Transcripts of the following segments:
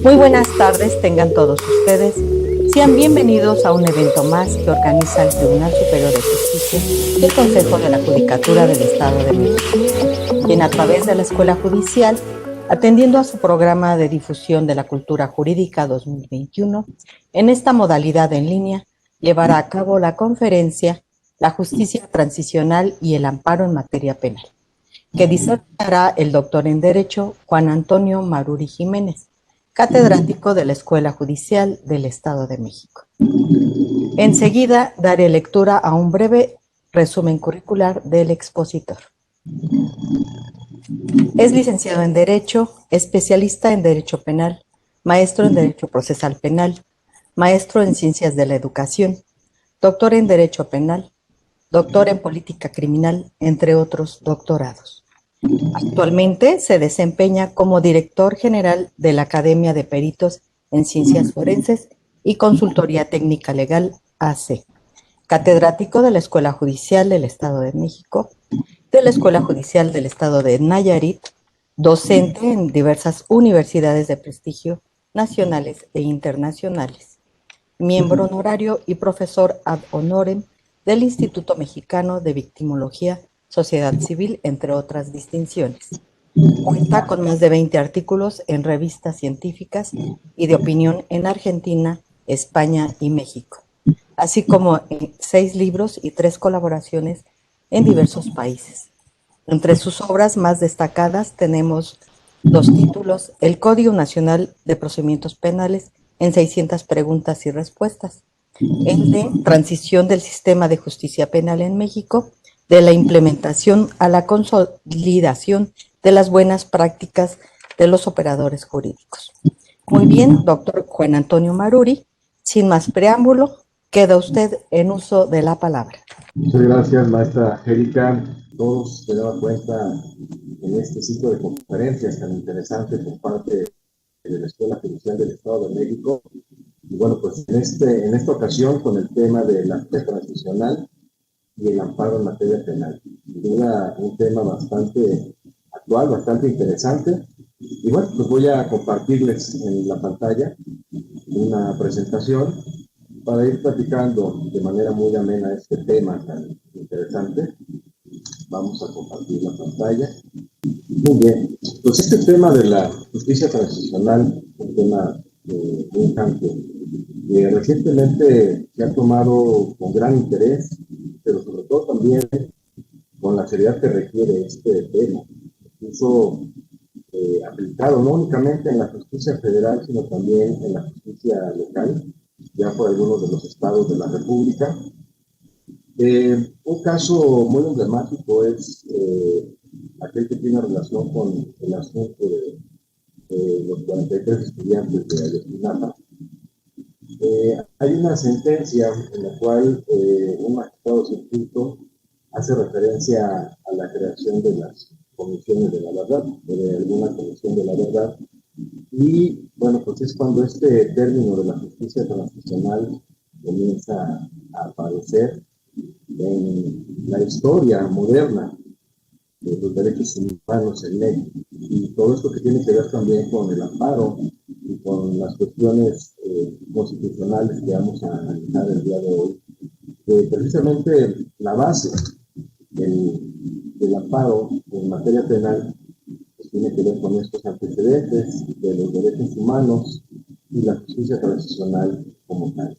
Muy buenas tardes, tengan todos ustedes. Sean bienvenidos a un evento más que organiza el Tribunal Superior de Justicia y el Consejo de la Judicatura del Estado de México, quien a través de la Escuela Judicial, atendiendo a su programa de difusión de la cultura jurídica 2021, en esta modalidad en línea, llevará a cabo la conferencia La Justicia Transicional y el Amparo en Materia Penal, que disertará el doctor en Derecho Juan Antonio Maruri Jiménez, catedrático de la Escuela Judicial del Estado de México. Enseguida daré lectura a un breve resumen curricular del expositor. Es licenciado en Derecho, especialista en Derecho Penal, maestro en Derecho Procesal Penal, maestro en Ciencias de la Educación, doctor en Derecho Penal, doctor en Política Criminal, entre otros doctorados. Actualmente se desempeña como director general de la Academia de Peritos en Ciencias Forenses y Consultoría Técnica Legal AC, catedrático de la Escuela Judicial del Estado de México, de la Escuela Judicial del Estado de Nayarit, docente en diversas universidades de prestigio nacionales e internacionales, miembro honorario y profesor ad honorem del Instituto Mexicano de Victimología, Sociedad Civil, entre otras distinciones. Cuenta con más de 20 artículos en revistas científicas y de opinión en Argentina, España y México, así como 6 libros y 3 colaboraciones en diversos países. Entre sus obras más destacadas tenemos 2 títulos: El Código Nacional de Procedimientos Penales en 600 preguntas y respuestas, el de Transición del Sistema de Justicia Penal en México, de la implementación a la consolidación de las buenas prácticas de los operadores jurídicos. Muy bien, doctor Juan Antonio Maruri, sin más preámbulo, queda usted en uso de la palabra. Muchas gracias, maestra Erika. Todos se daban cuenta en este ciclo de conferencias tan interesante por parte de la Escuela Judicial del Estado de México. Y bueno, pues en esta ocasión con el tema de la justicia transicional y el amparo en materia penal. Era un tema bastante actual, bastante interesante. Y bueno, pues voy a compartirles en la pantalla una presentación para ir platicando de manera muy amena este tema tan interesante. Vamos a compartir la pantalla. Muy bien, pues este tema de la justicia transicional es un tema muy amplio. Recientemente se ha tomado con gran interés, pero sobre todo también con la seriedad que requiere este tema. Incluso aplicado no únicamente en la justicia federal, sino también en la justicia local, ya por algunos de los estados de la República. Un caso muy emblemático es aquel que tiene relación con el asunto de los 43 estudiantes de Ayotzinapa. Hay una sentencia en la cual un magistrado circuito hace referencia a la creación de las comisiones de la verdad, de alguna comisión de la verdad, y bueno, pues es cuando este término de la justicia transicional comienza a aparecer en la historia moderna de los derechos humanos en México. Y todo esto que tiene que ver también con el amparo y con las cuestiones constitucionales que vamos a analizar el día de hoy. Precisamente la base del amparo en materia penal pues tiene que ver con estos antecedentes de los derechos humanos y la justicia transicional como tal.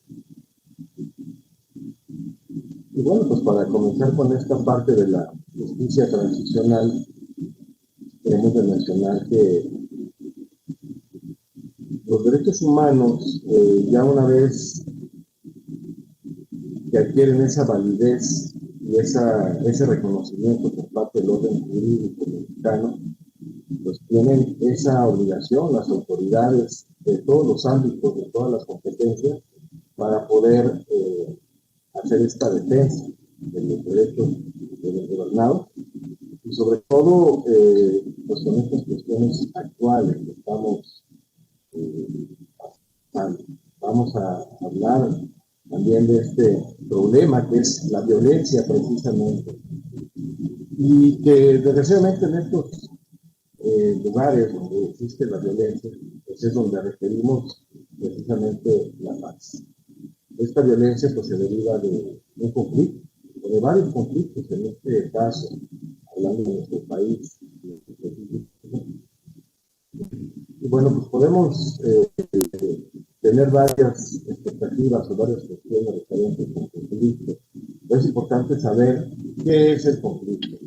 Y bueno, pues para comenzar con esta parte de la justicia transicional, tenemos que mencionar que los derechos humanos, ya una vez que adquieren esa validez y ese reconocimiento por parte del orden jurídico mexicano, pues tienen esa obligación las autoridades de todos los ámbitos, de todas las competencias, para poder hacer esta defensa de los derechos de los gobernados y sobre todo pues con estas cuestiones actuales que estamos pasando. Vamos a hablar también de este problema que es la violencia precisamente y que desgraciadamente en estos lugares donde existe la violencia, pues es donde requerimos precisamente la paz. Esta violencia pues se deriva de un conflicto, o de varios conflictos, en este caso, hablando de nuestro país. Y bueno, pues podemos tener varias expectativas o varias cuestiones referentes al conflicto. Pero es importante saber qué es el conflicto.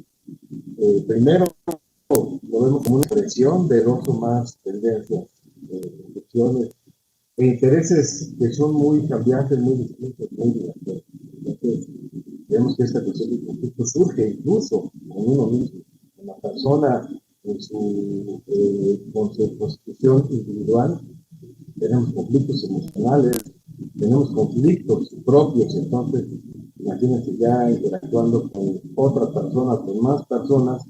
Primero, lo vemos como una expresión de dos o más tendencias, concepciones e intereses que son muy cambiantes, muy distintos, muy diversos. Entonces, vemos que esta cuestión del conflicto surge incluso con uno mismo, en la persona, con su constitución individual. Tenemos conflictos emocionales, tenemos conflictos propios, entonces imagínense ya interactuando con otra persona, con más personas,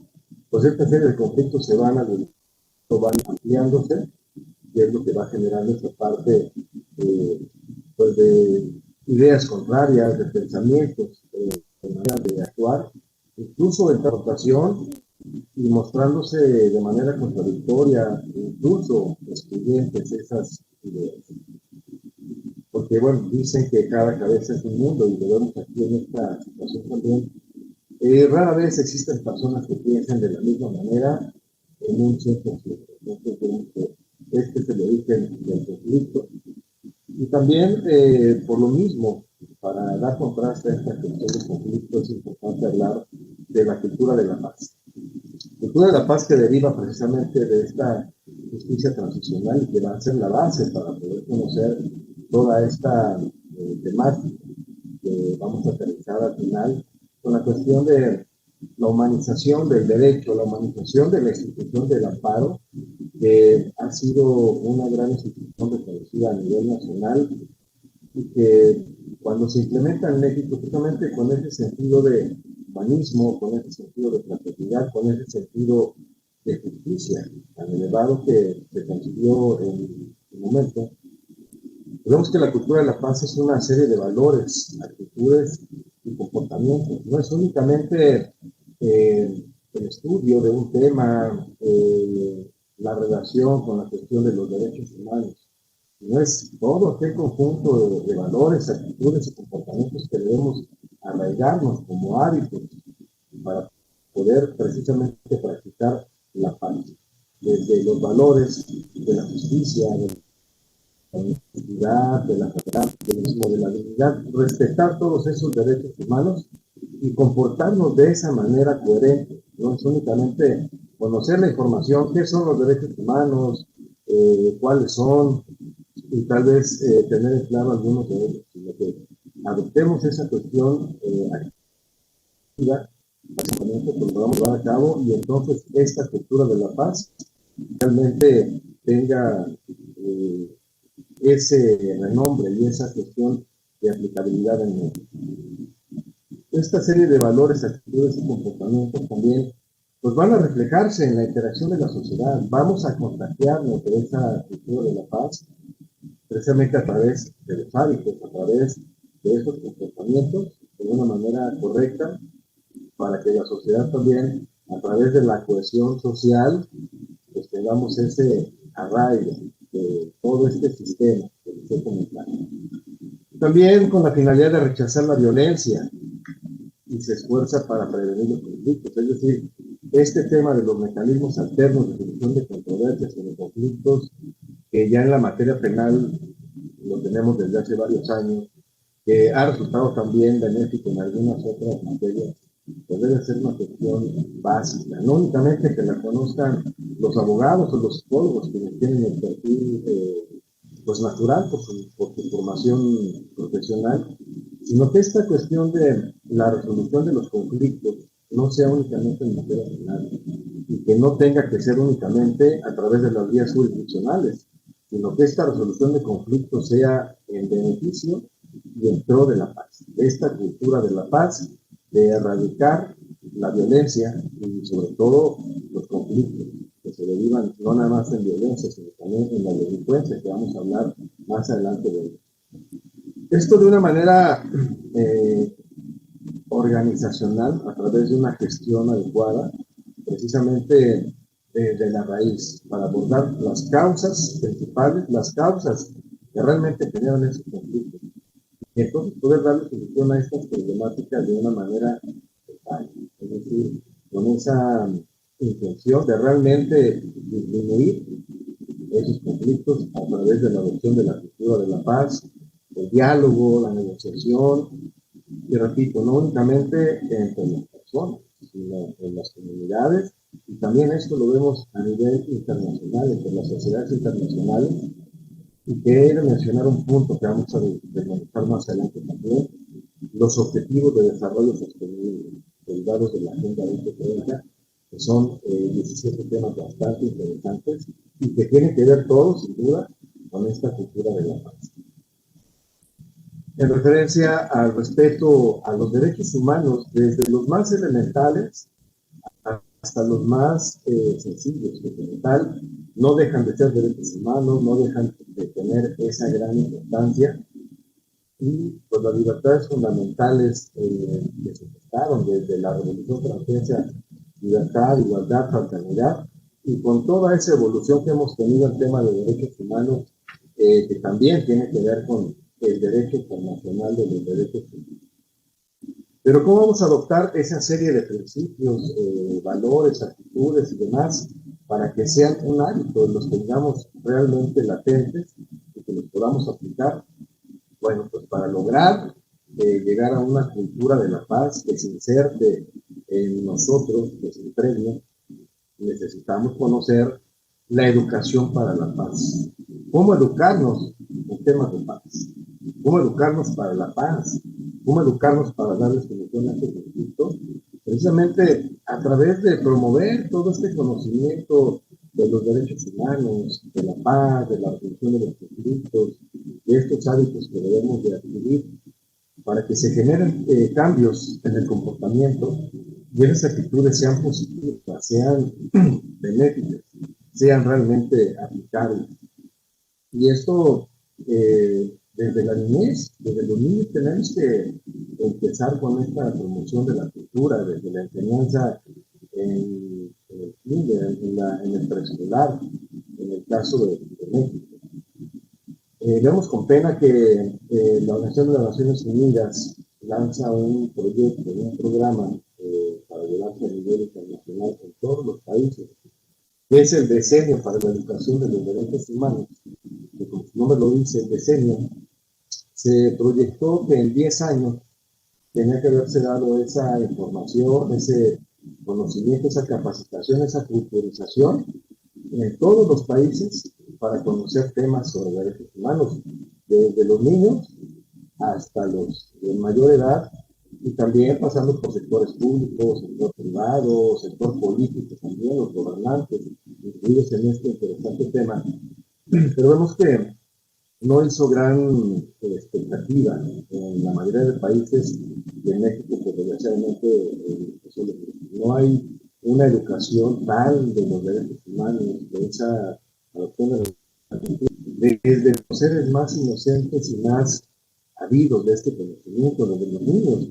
pues esta serie de conflictos se van ampliándose, y es lo que va generando esta parte pues de ideas contrarias, de pensamientos, de manera de actuar, incluso de interpretación, y mostrándose de manera contradictoria, incluso excluyentes esas ideas. Porque, bueno, dicen que cada cabeza es un mundo, y lo vemos aquí en esta situación también. Rara vez existen personas que piensen de la misma manera en un 100%. Entonces, vemos que este es el origen del conflicto. Y también, por lo mismo, para dar contraste a esta cuestión del conflicto, es importante hablar de la cultura de la paz. Cultura de la paz que deriva precisamente de esta justicia transicional y que va a ser la base para poder conocer toda esta temática que vamos a aterrizar al final con la cuestión de la humanización del derecho, la humanización de la institución del amparo, que ha sido una gran institución reconocida a nivel nacional y que cuando se implementa en México, justamente con ese sentido de humanismo, con ese sentido de fraternidad, con ese sentido de justicia tan elevado que se consiguió en el momento, vemos que la cultura de la paz es una serie de valores, actitudes y comportamientos. No es únicamente el estudio de un tema, la relación con la cuestión de los derechos humanos, sino es todo aquel conjunto de valores, actitudes y comportamientos que debemos arraigarnos como hábitos para poder precisamente practicar la paz. Desde los valores de la justicia, de la honestidad, de la verdad, de la dignidad, respetar todos esos derechos humanos y comportarnos de esa manera coherente. No es únicamente conocer la información, qué son los derechos humanos, cuáles son, y tal vez tener en claro algunos de ellos, sino que adoptemos esa cuestión activa, básicamente que lo vamos a llevar a cabo, y entonces esta cultura de la paz realmente tenga ese renombre y esa cuestión de aplicabilidad en México. Esta serie de valores, actitudes y comportamientos también pues van a reflejarse en la interacción de la sociedad. Vamos a contagiarnos de esa cultura de la paz precisamente a través de los hábitos, a través de esos comportamientos de una manera correcta, para que la sociedad también, a través de la cohesión social, pues tengamos ese arraigo de todo este sistema que les he comentado. También con la finalidad de rechazar la violencia y se esfuerza para prevenir los conflictos, es decir, este tema de los mecanismos alternos de solución de controversias y de conflictos, que ya en la materia penal lo tenemos desde hace varios años, que ha resultado también benéfico en algunas otras materias, pues debe ser una cuestión básica, no únicamente que la conozcan los abogados o los psicólogos que tienen el perfil pues natural por su formación profesional, sino que esta cuestión de la resolución de los conflictos no sea únicamente en materia penal y que no tenga que ser únicamente a través de las vías jurisdiccionales, sino que esta resolución de conflictos sea en beneficio y en pro de la paz. Esta cultura de la paz, de erradicar la violencia y sobre todo los conflictos que se derivan no nada más en violencia, sino también en la delincuencia, que vamos a hablar más adelante de ello. Esto de una manera organizacional, a través de una gestión adecuada, precisamente desde la raíz, para abordar las causas principales, las causas que realmente generan esos conflictos. Y entonces poder darle solución a estas problemáticas de una manera total, es decir, con esa intención de realmente disminuir esos conflictos a través de la adopción de la cultura de la paz, el diálogo, la negociación, y repito, no únicamente entre las personas, sino en las comunidades, y también esto lo vemos a nivel internacional, entre las sociedades internacionales, y quiero mencionar un punto que vamos a desmenuzar más adelante también, los objetivos de desarrollo sostenible derivados de la Agenda 2030, que son 17 temas bastante interesantes y que tienen que ver todos, sin duda, con esta cultura de la paz. En referencia al respeto a los derechos humanos, desde los más elementales hasta los más sencillos, que como tal no dejan de ser derechos humanos, no dejan de tener esa gran importancia, y pues las libertades fundamentales que se gestaron desde la Revolución Francesa, libertad, igualdad, fraternidad, y con toda esa evolución que hemos tenido en tema de derechos humanos, que también tiene que ver con el derecho internacional de los derechos humanos. Pero ¿cómo vamos a adoptar esa serie de principios, valores, actitudes y demás para que sean un hábito, los tengamos realmente latentes y que los podamos aplicar? Bueno, pues para lograr llegar a una cultura de la paz que se inserte en nosotros, que se impregne, necesitamos conocer la educación para la paz. ¿Cómo educarnos en temas de paz? ¿Cómo educarnos para la paz? ¿Cómo educarnos para darle solución a este conflicto? Precisamente a través de promover todo este conocimiento de los derechos humanos, de la paz, de la resolución de los conflictos, de estos hábitos que debemos de adquirir para que se generen cambios en el comportamiento y esas actitudes sean positivas, sean benéficas, sean realmente aplicables. Y esto, desde la niñez, desde los niños tenemos que empezar con esta promoción de la cultura, desde la enseñanza en el kinder, en el preescolar, en el caso de México. Vemos con pena que la Organización de las Naciones Unidas lanza un proyecto, un programa para llevarse a nivel internacional en todos los países, que es el Decenio para la Educación de los Derechos Humanos, que como su nombre lo dice, el Decenio, se proyectó que en 10 años tenía que haberse dado esa información, ese conocimiento, esa capacitación, esa culturización en todos los países para conocer temas sobre derechos humanos, desde los niños hasta los de mayor edad, y también pasando por sectores públicos, sector privado, sector político también, los gobernantes, incluidos en este interesante tema. Pero vemos que no hizo gran expectativa en la mayoría de países, y en México, pues desgraciadamente, no hay una educación tal de los derechos humanos, de esa adopción desde los seres más inocentes y más habidos de este conocimiento, desde los niños.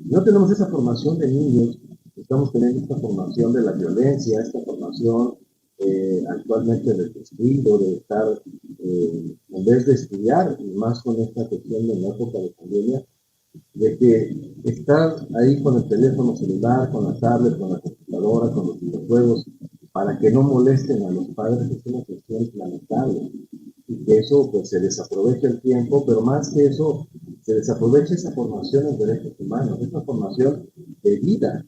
No tenemos esa formación de niños, estamos teniendo esta formación de la violencia, esta formación actualmente del descuido, de estar, en vez de estudiar, y más con esta cuestión de la época de pandemia, de que estar ahí con el teléfono celular, con la tablet, con la computadora, con los videojuegos, para que no molesten a los padres, es una cuestión lamentable. Y que eso pues se desaprovecha el tiempo, pero más que eso, se desaprovecha esa formación en derechos humanos, esa formación de vida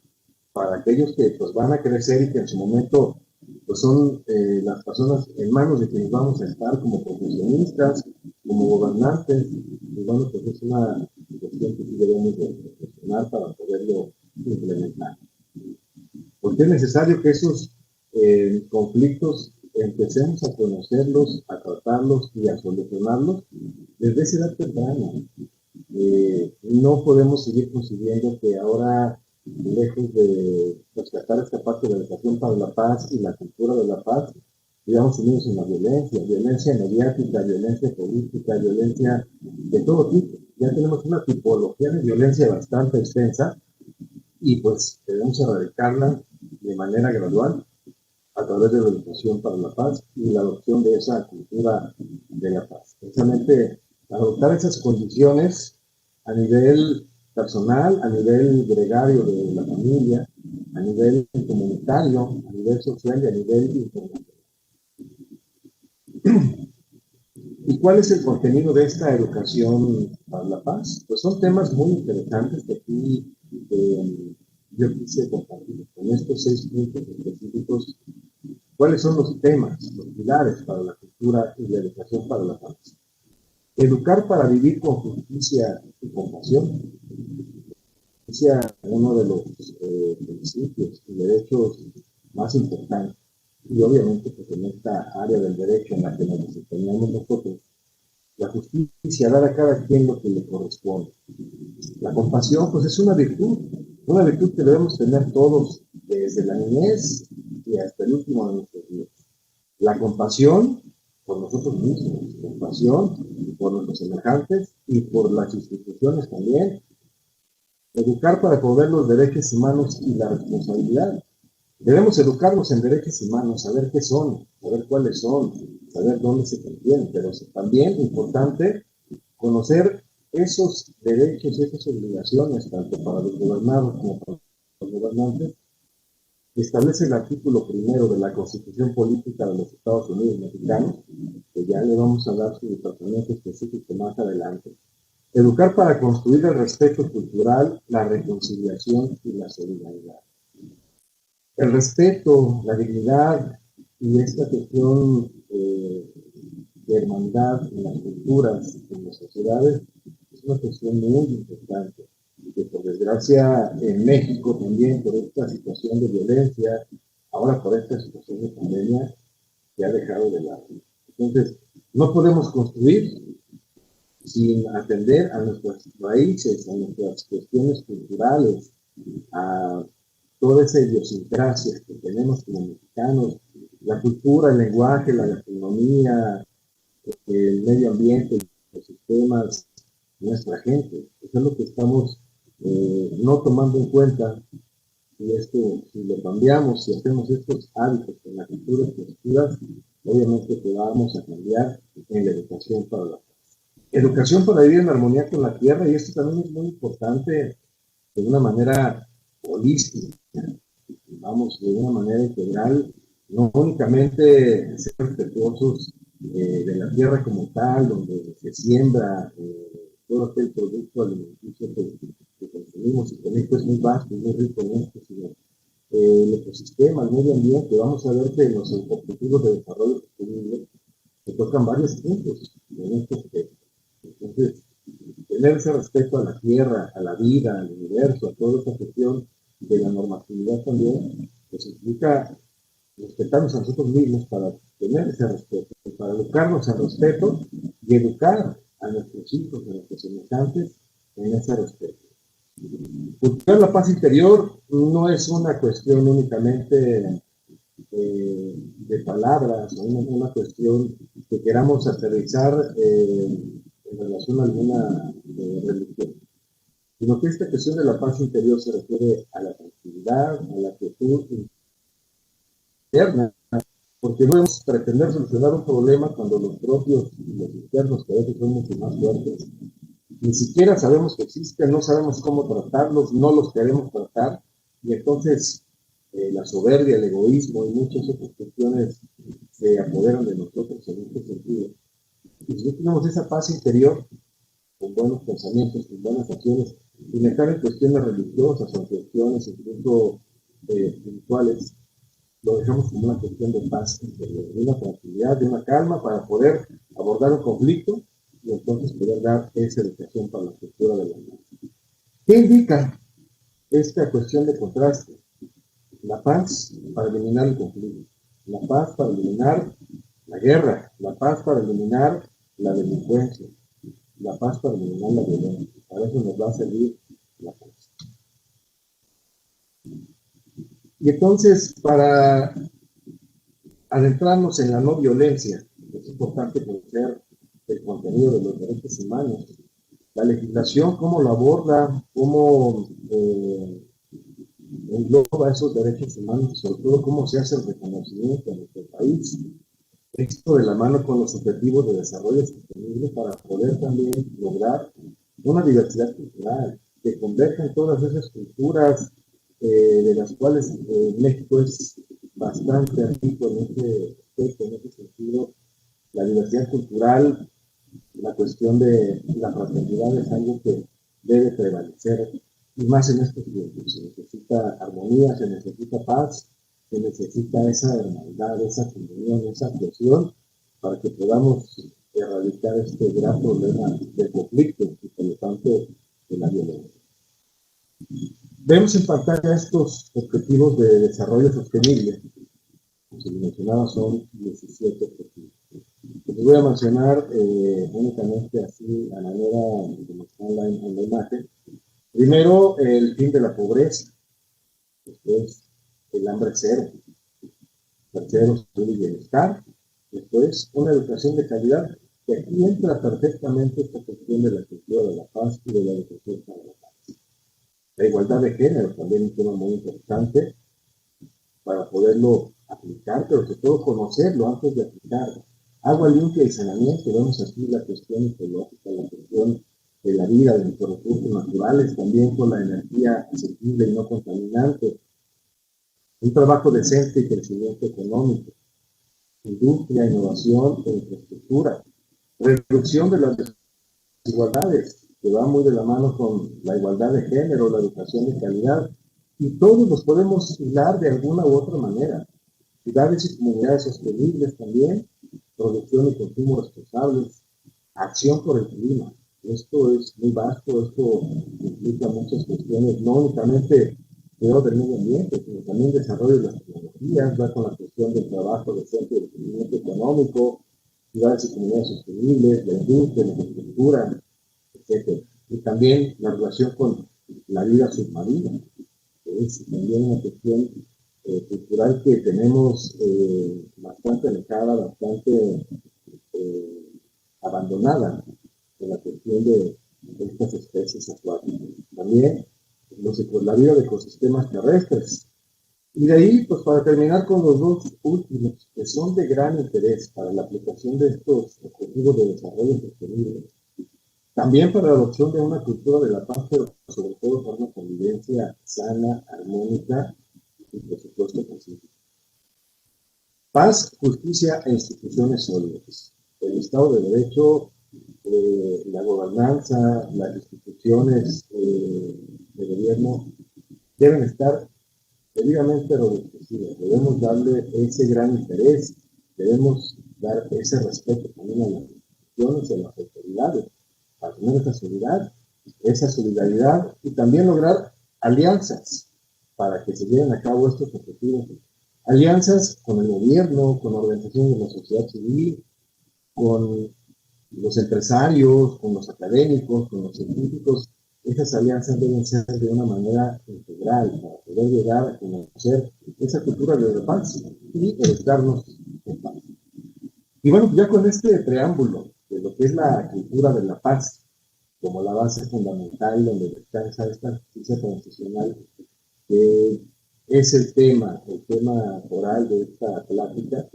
para aquellos que pues van a crecer y que en su momento pues son las personas en manos de quienes vamos a estar como profesionistas, como gobernantes, y bueno, pues es una cuestión que sí debemos de reflexionar para poderlo implementar. Porque es necesario que esos conflictos empecemos a conocerlos, a tratarlos y a solucionarlos desde esa edad temprana. No podemos seguir consiguiendo que ahora, lejos de rescatar esta parte de la educación para la paz y la cultura de la paz, digamos unidos en la violencia, violencia mediática, violencia política, violencia de todo tipo. Ya tenemos una tipología de violencia bastante extensa y pues debemos erradicarla de manera gradual a través de la educación para la paz y la adopción de esa cultura de la paz. Precisamente adoptar esas condiciones a nivel personal, a nivel gregario de la familia, a nivel comunitario, a nivel social y a nivel internacional. ¿Y cuál es el contenido de esta educación para la paz? Pues son temas muy interesantes que aquí yo quise compartir con estos 6 puntos específicos. ¿Cuáles son los temas, los pilares para la cultura y la educación para la paz? Educar para vivir con justicia y compasión. Justicia es uno de los principios y derechos más importantes. Y obviamente, pues en esta área del derecho en la que nos desempeñamos nosotros, la justicia, dar a cada quien lo que le corresponde. La compasión, pues es una virtud que debemos tener todos desde la niñez y hasta el último de nuestros días. La compasión por nosotros mismos, compasión por nuestros semejantes y por las instituciones también. Educar para poder los derechos humanos y la responsabilidad. Debemos educarnos en derechos humanos, saber qué son, saber cuáles son, saber dónde se contienen, pero también importante conocer esos derechos, esas obligaciones, tanto para los gobernados como para los gobernantes, que establece el artículo primero de la Constitución Política de los Estados Unidos Mexicanos, que ya le vamos a dar su departamento específico más adelante. Educar para construir el respeto cultural, la reconciliación y la solidaridad. El respeto, la dignidad y esta cuestión de hermandad en las culturas, en las sociedades, es una cuestión muy importante. Y que por desgracia en México también, por esta situación de violencia, ahora por esta situación de pandemia, se ha dejado de lado. Entonces, no podemos construir sin atender a nuestras raíces, a nuestras cuestiones culturales, a toda esa idiosincrasia que tenemos como mexicanos, la cultura, el lenguaje, la gastronomía, el medio ambiente, los sistemas, nuestra gente. Eso es lo que estamos no tomando en cuenta. Y esto, si lo cambiamos, si hacemos estos hábitos en las culturas positivas, obviamente que vamos a cambiar en la educación para la paz. Educación para vivir en armonía con la tierra, y esto también es muy importante de una manera holística, vamos, de una manera integral, no únicamente ser respetuosos de la tierra como tal, donde se siembra todo aquel producto alimenticio que consumimos, y con esto es muy vasto y muy rico en esto, sino el ecosistema, el medio ambiente. Vamos a ver que en los objetivos de desarrollo sostenible se tocan varios puntos en este aspecto. Entonces, tener ese respeto a la tierra, a la vida, al universo, a toda esta cuestión de la normatividad también, pues implica respetarnos a nosotros mismos para tener ese respeto, para educarnos en respeto y educar a nuestros hijos, a nuestros semejantes en ese respeto. Cultivar la paz interior no es una cuestión únicamente de palabras, o una cuestión que queramos aterrizar en relación a alguna religión, sino que esta cuestión de la paz interior se refiere a la tranquilidad, a la quietud interna, porque no podemos pretender solucionar un problema cuando los propios y los internos, que a veces son mucho más fuertes, ni siquiera sabemos que existen, no sabemos cómo tratarlos, no los queremos tratar, y entonces la soberbia, el egoísmo y muchas otras cuestiones se apoderan de nosotros en este sentido. Y si no tenemos esa paz interior, con buenos pensamientos, con buenas acciones, sin estar en cuestiones religiosas o en cuestiones incluso espirituales, lo dejamos como una cuestión de paz interior, de una tranquilidad, de una calma para poder abordar un conflicto y entonces poder dar esa educación para la cultura de la vida. ¿Qué indica esta cuestión de contraste? La paz para eliminar el conflicto, la paz para eliminar la guerra, la paz para eliminar la delincuencia, la paz para eliminar la violencia. Para eso nos va a servir la paz. Y entonces, para adentrarnos en la no violencia, es importante conocer el contenido de los derechos humanos, la legislación, cómo lo aborda, cómo engloba esos derechos humanos, sobre todo cómo se hace el reconocimiento en nuestro país. Esto de la mano con los objetivos de desarrollo sostenible para poder también lograr una diversidad cultural, que converjan todas esas culturas de las cuales México es bastante rico en ese aspecto, en ese sentido. La diversidad cultural, la cuestión de la fraternidad es algo que debe prevalecer, y más en estos tiempos. Se necesita armonía, se necesita paz, se necesita esa hermandad, esa comunión, esa cohesión, para que podamos erradicar este gran problema del conflicto y por lo tanto de la violencia. Vemos en pantalla estos objetivos de desarrollo sostenible. Como se mencionaba, son 17 objetivos. Les voy a mencionar únicamente así a manera como está en la imagen. Primero, el fin de la pobreza. Después, el hambre cero. Tercero, salud y bienestar. Después, una educación de calidad. Que aquí entra perfectamente esta cuestión de la cultura de la paz y de la educación para la paz. La igualdad de género también es un tema muy importante para poderlo aplicar, pero sobre todo conocerlo antes de aplicarlo. Agua limpia y saneamiento, vemos aquí la cuestión ecológica, la cuestión de la vida, de nuestros recursos naturales, también con la energía asequible y no contaminante, un trabajo decente y crecimiento económico, industria, innovación e infraestructura, reducción de las desigualdades, que va muy de la mano con la igualdad de género, la educación de calidad, y todos los podemos hilar de alguna u otra manera. Ciudades y comunidades sostenibles también, producción y consumo responsables, acción por el clima. Esto es muy vasto, esto implica muchas cuestiones, no únicamente cuidado del medio ambiente, sino también desarrollo de las tecnologías, va con la cuestión del trabajo decente y del crecimiento económico, ciudades y comunidades sostenibles, la industria, la infraestructura, etc. Y también la relación con la vida submarina, que es también una cuestión cultural que tenemos bastante alejada, bastante abandonada en la cuestión de estas especies acuáticas. También la vida de ecosistemas terrestres. Y de ahí, pues para terminar con los dos últimos, que son de gran interés para la aplicación de estos objetivos de desarrollo sostenible, también para la adopción de una cultura de la paz, pero sobre todo para una convivencia sana, armónica y por supuesto pacífica. Paz, justicia e instituciones sólidas. El Estado de Derecho, la gobernanza, las instituciones de gobierno deben estar debidamente robustecidas. Debemos darle ese gran interés, debemos dar ese respeto también a las instituciones, a las autoridades, para tener esa solidaridad y también lograr alianzas para que se lleven a cabo estos objetivos. Alianzas con el gobierno, con organizaciones de la sociedad civil, con los empresarios, con los académicos, con los científicos. Esas alianzas deben ser de una manera integral para poder llegar a conocer esa cultura de la paz y educarnos en paz. Y bueno, ya con este preámbulo de lo que es la cultura de la paz como la base fundamental donde descansa esta justicia transicional, que es el tema oral de esta plática,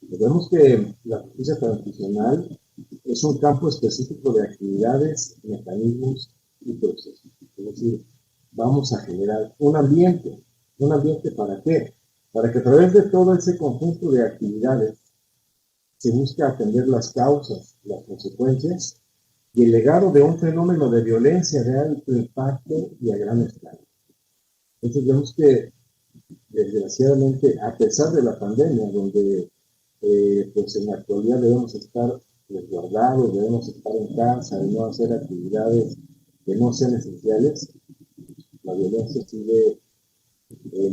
vemos que la justicia transicional es un campo específico de actividades, mecanismos y procesos. Es decir, vamos a generar un ambiente ¿para qué? Para que a través de todo ese conjunto de actividades se busque atender las causas, las consecuencias y el legado de un fenómeno de violencia de alto impacto y a gran escala. Entonces vemos que, desgraciadamente, a pesar de la pandemia, donde pues en la actualidad debemos estar resguardados, debemos estar en casa y no hacer actividades que no sean esenciales, la violencia sigue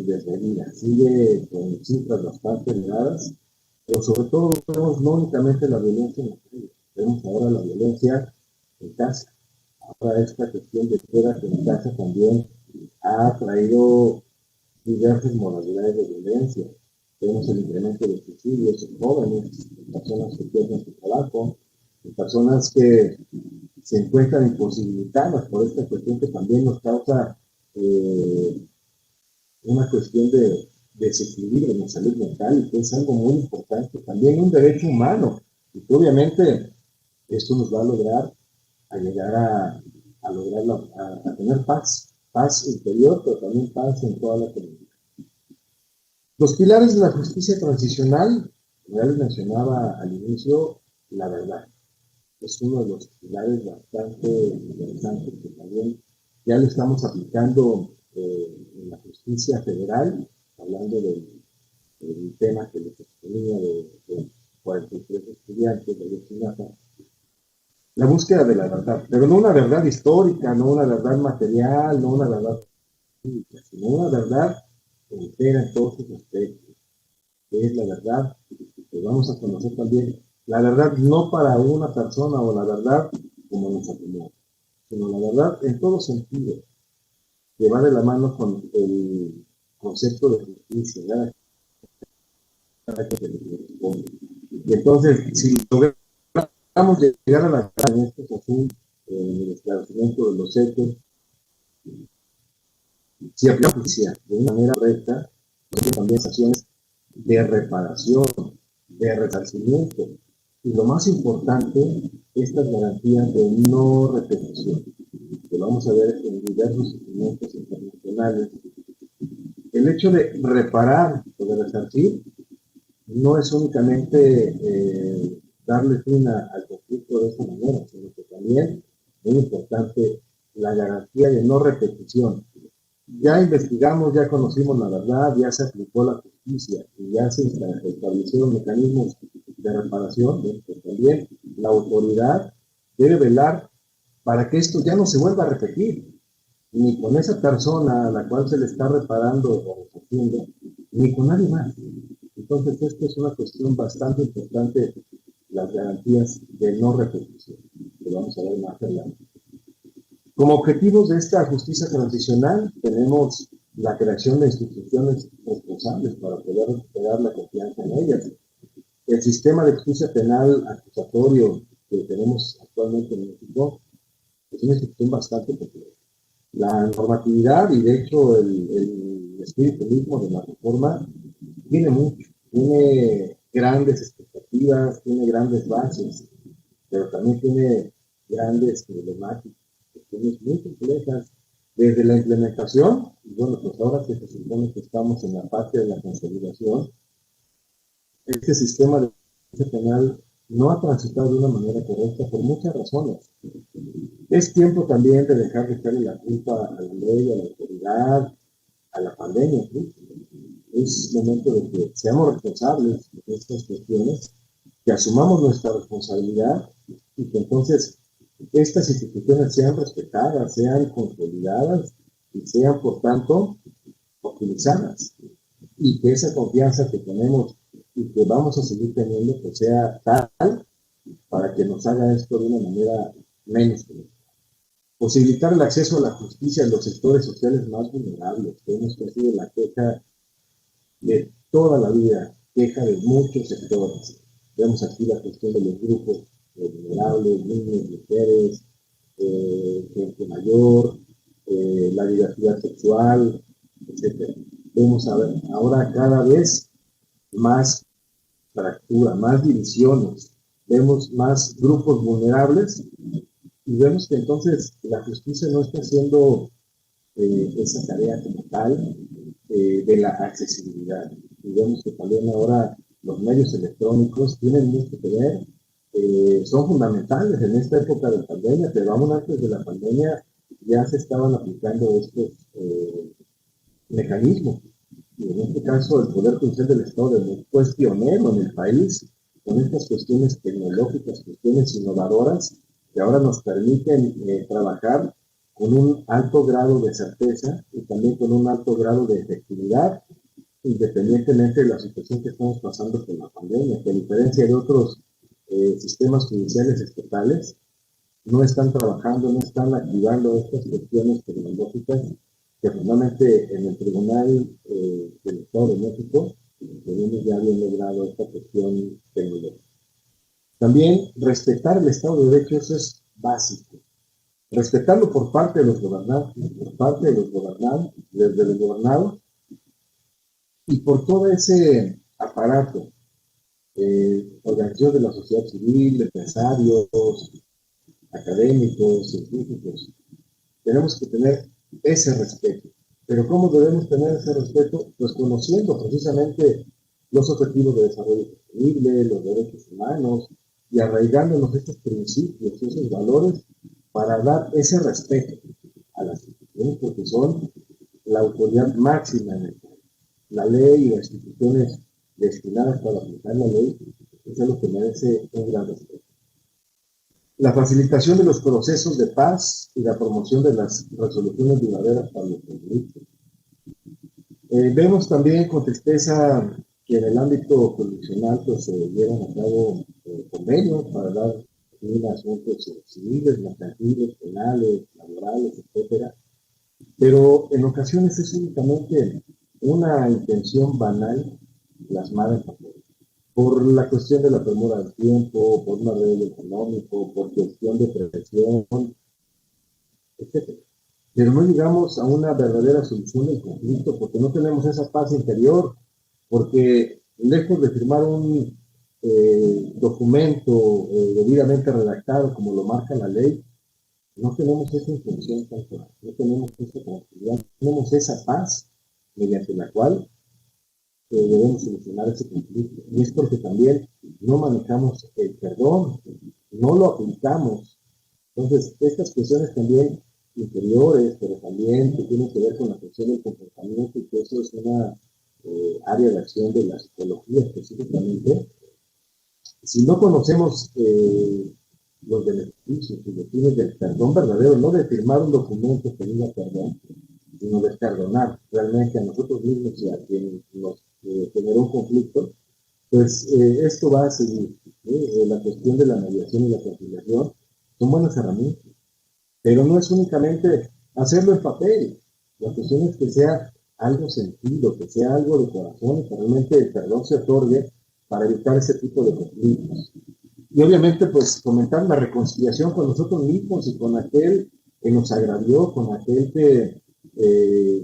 desmedida, sigue con cifras bastante elevadas, pero sobre todo vemos no únicamente la violencia en la calle, vemos ahora la violencia en casa. Ahora esta cuestión de quédate en casa también ha traído diversas modalidades de violencia. Vemos el incremento de suicidios en jóvenes, en personas que pierden su trabajo, en personas que se encuentran imposibilitadas por esta cuestión que también nos causa una cuestión de desequilibrio en la salud mental, y que es algo muy importante, también un derecho humano, y que obviamente esto nos va a lograr a llegar a lograr a tener paz interior, pero también paz en toda la comunidad. Los pilares de la justicia transicional, ya les mencionaba al inicio, la verdad. Es uno de los pilares bastante interesantes que también ya lo estamos aplicando en la justicia federal, hablando del tema que les exponía de 43 estudiantes de Ayotzinapa. La búsqueda de la verdad, pero no una verdad histórica, no una verdad material, no una verdad física, sino una verdad entera en todos sus aspectos, que es la verdad que vamos a conocer también. La verdad no para una persona o la verdad como nos acomoda, sino la verdad en todo sentido, que va de la mano con el concepto de justicia, ¿verdad? Y entonces, si logramos llegar a la verdad en estos asuntos, en el esclarecimiento de los hechos, si aplicamos la justicia de una manera correcta, también acciones de reparación, de resarcimiento, y lo más importante, estas garantías de no repetición, que vamos a ver en diversos instrumentos internacionales. El hecho de reparar o de resarcir no es únicamente darle fin al conflicto de esta manera, sino que también, muy importante, la garantía de no repetición. Ya investigamos, ya conocimos la verdad, ya se aplicó la justicia y ya se establecieron mecanismos de reparación, pues también la autoridad debe velar para que esto ya no se vuelva a repetir, ni con esa persona a la cual se le está reparando o haciendo, ni con nadie más. Entonces, esto es una cuestión bastante importante, las garantías de no repetición, que vamos a ver más adelante. Como objetivos de esta justicia transicional, tenemos la creación de instituciones responsables para poder recuperar la confianza en ellas. El sistema de justicia penal acusatorio que tenemos actualmente en México es una institución bastante popular. La normatividad y de hecho el espíritu mismo de la reforma tiene mucho, tiene grandes expectativas, tiene grandes bases, pero también tiene grandes problemáticas, cuestiones muy complejas, desde la implementación, y bueno, pues ahora que se supone que estamos en la parte de la consolidación, este sistema de justicia penal no ha transitado de una manera correcta por muchas razones. Es tiempo también de dejar de echarle la culpa a la ley, a la autoridad, a la pandemia, ¿sí? Es momento de que seamos responsables de estas cuestiones, que asumamos nuestra responsabilidad y que entonces estas instituciones sean respetadas, sean consolidadas y sean, por tanto, optimizadas. Y que esa confianza que tenemos y que vamos a seguir teniendo, pues sea tal para que nos haga esto de una manera menos complicada. Posibilitar el acceso a la justicia en los sectores sociales más vulnerables, que hemos sido la queja de toda la vida, queja de muchos sectores. Vemos aquí la cuestión de los grupos vulnerables, niños, mujeres, gente mayor, la diversidad sexual, etc. Vemos ahora cada vez más fractura, más divisiones, vemos más grupos vulnerables y vemos que entonces la justicia no está haciendo esa tarea como tal de la accesibilidad. Y vemos que también ahora los medios electrónicos tienen mucho que ver, son fundamentales en esta época de pandemia, pero aún antes de la pandemia ya se estaban aplicando estos mecanismos. Y en este caso, el Poder Judicial del Estado de México es pionero en el país con estas cuestiones tecnológicas, cuestiones innovadoras, que ahora nos permiten trabajar con un alto grado de certeza y también con un alto grado de efectividad, independientemente de la situación que estamos pasando con la pandemia, que a diferencia de otros sistemas judiciales estatales, no están trabajando, no están activando estas cuestiones tecnológicas que finalmente en el Tribunal del Estado de México tenemos ya bien logrado esta cuestión tecnológica. También respetar el Estado de Derecho, eso es básico. Respetarlo por parte de los gobernantes, por parte de los gobernados, desde los gobernados, Y por todo ese aparato, organizaciones de la sociedad civil, empresarios, académicos, científicos, tenemos que tener ese respeto. Pero ¿cómo debemos tener ese respeto? Pues conociendo precisamente los objetivos de desarrollo sostenible, los derechos humanos, y arraigándonos estos principios, esos valores, para dar ese respeto a las instituciones, porque son la autoridad máxima en el país. La ley y las instituciones destinadas para aplicar la ley, eso es lo que merece un gran respeto. La facilitación de los procesos de paz y la promoción de las resoluciones duraderas para los conflictos. Vemos también con tristeza que en el ámbito jurisdiccional pues, se llevan a cabo convenios para dar fin a asuntos civiles, mercantiles, penales, laborales, etcétera. Pero en ocasiones es únicamente una intención banal plasmada en papel. Por la cuestión de la premura del tiempo, por un arreglo económico, por cuestión de presión, etcétera. Pero no llegamos a una verdadera solución del conflicto porque no tenemos esa paz interior, porque lejos de firmar un documento debidamente redactado como lo marca la ley, no tenemos esa intención tanto, no tenemos esa tranquilidad, no tenemos esa paz mediante la cual debemos solucionar ese conflicto. Y es porque también no manejamos el perdón, no lo aplicamos. Entonces, estas cuestiones también interiores, pero también que tienen que ver con la cuestión del comportamiento, y que eso es una área de acción de la psicología específicamente. Si no conocemos los beneficios y los fines del perdón verdadero, no de firmar un documento que diga perdón, sino de perdonar realmente a nosotros mismos y a quien nos generó un conflicto, pues esto va a seguir. La cuestión de la mediación y la conciliación son buenas herramientas, pero no es únicamente hacerlo en papel. La cuestión es que sea algo sentido, que sea algo de corazón y que realmente el perdón se otorgue para evitar ese tipo de conflictos. Y obviamente, pues, fomentar la reconciliación con nosotros mismos y con aquel que nos agravió, con aquel que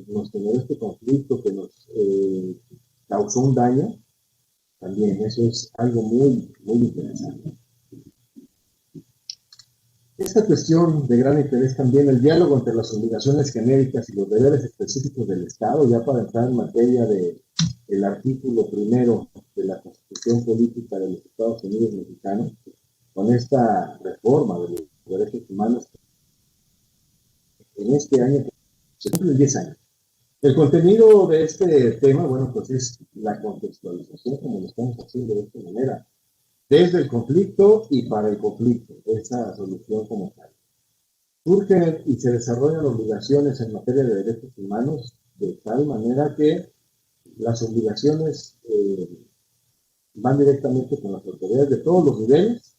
nos generó este conflicto, que nos causó un daño. También eso es algo muy, muy interesante. Esta cuestión de gran interés también, el diálogo entre las obligaciones genéricas y los deberes específicos del Estado, ya para entrar en materia del artículo primero de la Constitución Política de los Estados Unidos Mexicanos, con esta reforma de los derechos humanos, en este año se cumplen 10 años. El contenido de este tema, bueno, pues es la contextualización, como lo estamos haciendo de esta manera, desde el conflicto y para el conflicto, esa solución como tal. Surgen y se desarrollan obligaciones en materia de derechos humanos de tal manera que las obligaciones van directamente con las autoridades de todos los niveles,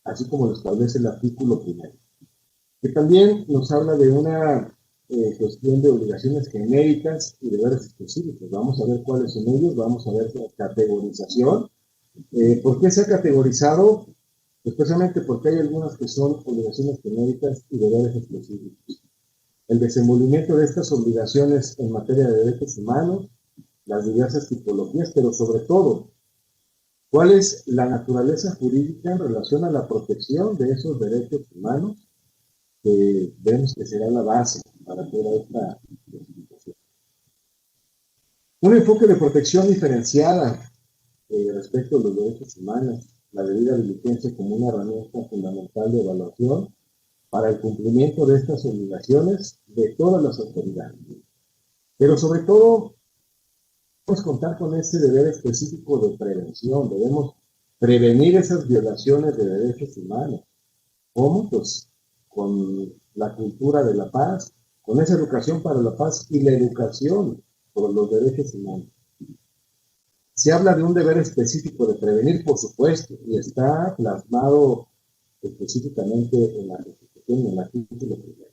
así como lo establece el artículo primero, que también nos habla de una cuestión de obligaciones genéricas y deberes específicos. Vamos a ver cuáles son ellos, vamos a ver la categorización. ¿Por qué se ha categorizado? Especialmente porque hay algunas que son obligaciones genéricas y deberes específicos. El desenvolvimiento de estas obligaciones en materia de derechos humanos, las diversas tipologías, pero sobre todo, ¿cuál es la naturaleza jurídica en relación a la protección de esos derechos humanos? Que vemos que será la base para toda esta clasificación. Un enfoque de protección diferenciada respecto a los derechos humanos, la debida diligencia como una herramienta fundamental de evaluación para el cumplimiento de estas obligaciones de todas las autoridades. Pero sobre todo, debemos contar con ese deber específico de prevención, debemos prevenir esas violaciones de derechos humanos. ¿Cómo? Pues con la cultura de la paz, con esa educación para la paz y la educación sobre los derechos humanos. Se habla de un deber específico de prevenir, por supuesto, y está plasmado específicamente en la Constitución, en el artículo primero.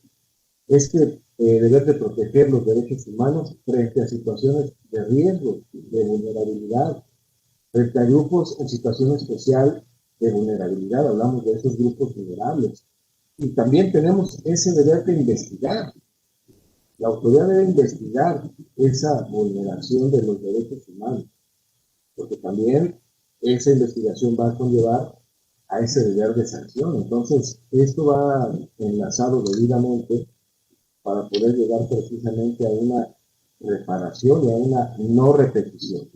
Este deber de proteger los derechos humanos frente a situaciones de riesgo, de vulnerabilidad, frente a grupos en situación especial de vulnerabilidad, hablamos de esos grupos vulnerables. Y también tenemos ese deber de investigar La autoridad debe investigar esa vulneración de los derechos humanos, porque también esa investigación va a conllevar a ese deber de sanción. Entonces, esto va enlazado debidamente para poder llegar precisamente a una reparación y a una no repetición.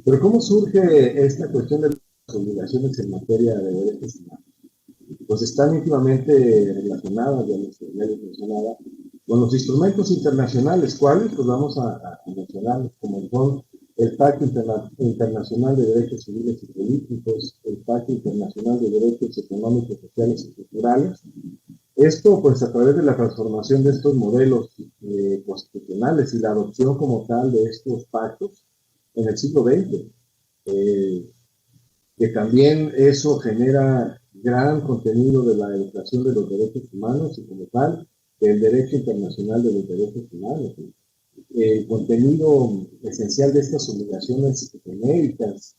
Pero ¿cómo surge esta cuestión de las obligaciones en materia de derechos humanos? Pues están íntimamente relacionadas, ya les mencionaba, con los instrumentos internacionales. ¿Cuáles? Pues vamos a mencionarlos, como son el Pacto Internacional de Derechos Civiles y Políticos, el Pacto Internacional de Derechos Económicos, Sociales y Culturales. Esto, pues, a través de la transformación de estos modelos constitucionales y la adopción como tal de estos pactos en el siglo XX, eh, que también eso genera gran contenido de la educación de los derechos humanos y como tal del derecho internacional de los derechos humanos. El contenido esencial de estas obligaciones genéricas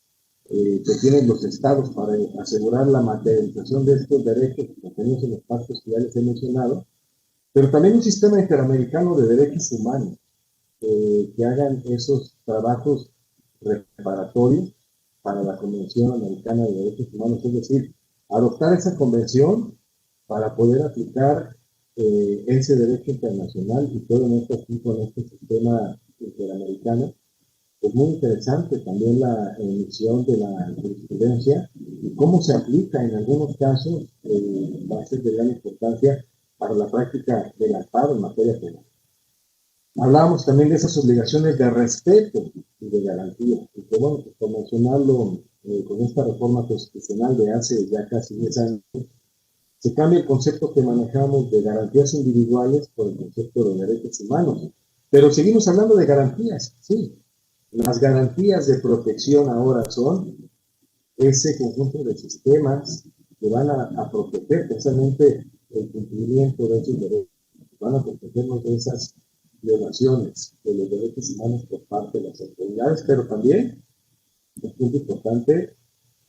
que tienen los estados para asegurar la materialización de estos derechos contenidos en los pactos que ya les he mencionado, pero también un sistema interamericano de derechos humanos que hagan esos trabajos reparatorios para la Convención Americana de Derechos Humanos, es decir, adoptar esa convención para poder aplicar ese derecho internacional y todo en este sistema interamericano. Es muy interesante también la emisión de la jurisprudencia y cómo se aplica en algunos casos, va a ser de gran importancia para la práctica del amparo en materia penal. Hablábamos también de esas obligaciones de respeto y de garantía. Y que bueno, pues por mencionarlo, con esta reforma constitucional de hace ya casi 10 años, se cambia el concepto que manejamos de garantías individuales por el concepto de derechos humanos. Pero seguimos hablando de garantías, sí. Las garantías de protección ahora son ese conjunto de sistemas que van a proteger precisamente el cumplimiento de esos derechos, van a protegernos de esas violaciones de los derechos humanos por parte de las autoridades, pero también, un punto importante,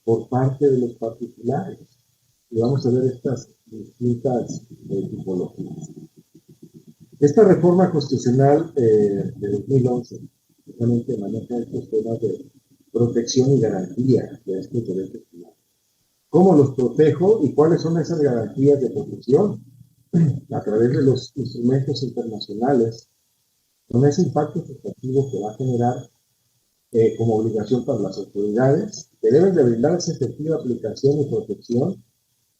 por parte de los particulares. Y vamos a ver estas distintas tipologías. Esta reforma constitucional de 2011 justamente maneja estos temas de protección y garantía de estos derechos humanos. ¿Cómo los protejo y cuáles son esas garantías de protección? A través de los instrumentos internacionales, con ese impacto sustantivo que va a generar como obligación para las autoridades, que deben de brindarse efectiva aplicación y protección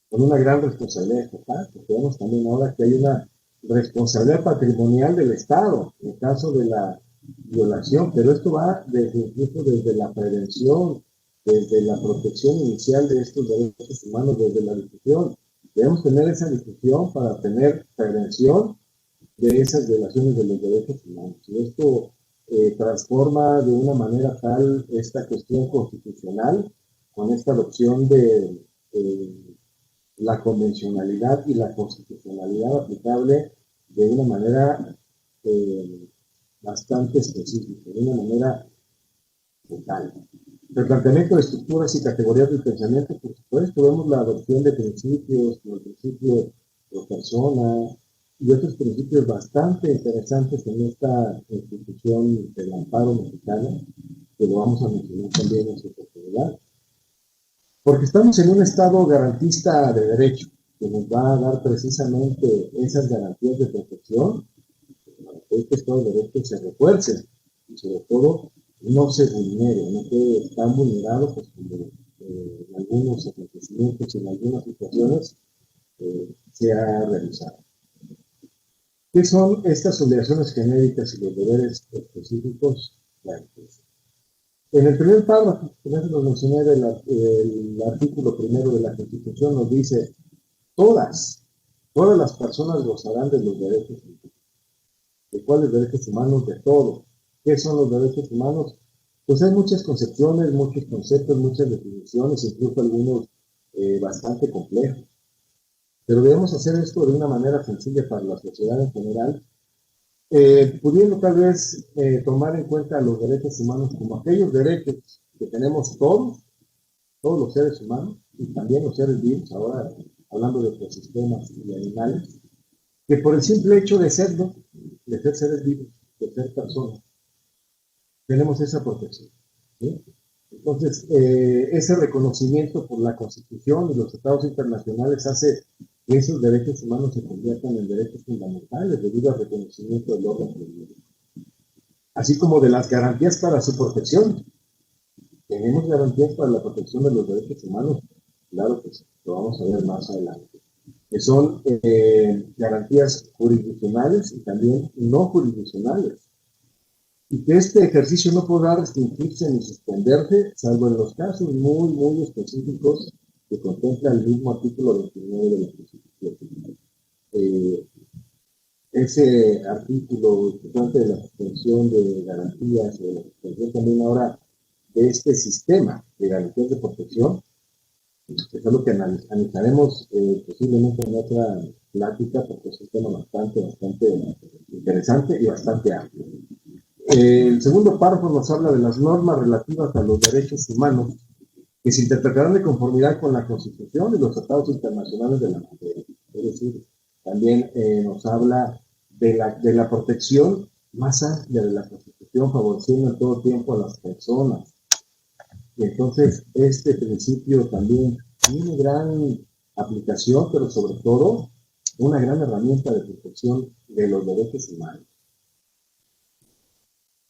con una gran responsabilidad estatal, porque vemos también ahora que hay una responsabilidad patrimonial del Estado en caso de la violación, pero esto va desde, incluso desde la prevención, desde la protección inicial de estos derechos humanos, desde la difusión. Debemos tener esa difusión para tener prevención de esas violaciones de los derechos humanos. Y esto transforma de una manera tal esta cuestión constitucional con esta adopción de la convencionalidad y la constitucionalidad aplicable de una manera bastante específica, de una manera total. El planteamiento de estructuras y categorías del pensamiento, por supuesto, vemos la adopción de principios, como el principio de persona y otros principios bastante interesantes en esta institución del amparo mexicano, que lo vamos a mencionar también en su oportunidad. Porque estamos en un Estado garantista de derecho, que nos va a dar precisamente esas garantías de protección, para que este Estado de derecho se refuerce y sobre todo no se vulnere, no quede tan vulnerado, pues como en algunos acontecimientos, en algunas situaciones, se ha realizado. ¿Qué son estas obligaciones genéricas y los deberes específicos? Bueno, pues, en el primer párrafo, que lo mencioné del artículo primero de la Constitución, nos dice, todas las personas gozarán de los derechos humanos. ¿De cuáles derechos humanos? De todo. ¿Qué son los derechos humanos? Pues hay muchas concepciones, muchos conceptos, muchas definiciones, incluso algunos bastante complejos. Pero debemos hacer esto de una manera sencilla para la sociedad en general, pudiendo tal vez tomar en cuenta los derechos humanos como aquellos derechos que tenemos todos los seres humanos, y también los seres vivos, ahora hablando de ecosistemas y animales, que por el simple hecho de serlo, de ser seres vivos, de ser personas, tenemos esa protección, ¿sí? Entonces, ese reconocimiento por la Constitución y los tratados internacionales hace que esos derechos humanos se conviertan en derechos fundamentales debido al reconocimiento del orden jurídico, así como de las garantías para su protección. ¿Tenemos garantías para la protección de los derechos humanos? Claro que sí, lo vamos a ver más adelante. Que son garantías jurisdiccionales y también no jurisdiccionales. Y que este ejercicio no podrá restringirse ni suspenderse, salvo en los casos muy, muy específicos que contempla el mismo artículo 29 de la Constitución. Ese artículo importante de la suspensión de garantías, de la suspensión también ahora de este sistema de garantías de protección, es algo que analizaremos posiblemente en otra plática, porque es un tema bastante interesante y bastante amplio. El segundo párrafo nos habla de las normas relativas a los derechos humanos que se interpretarán de conformidad con la Constitución y los tratados internacionales de la materia. Es decir, también nos habla de la protección más amplia de la Constitución, favoreciendo en todo tiempo a las personas. Y entonces este principio también tiene gran aplicación, pero sobre todo una gran herramienta de protección de los derechos humanos.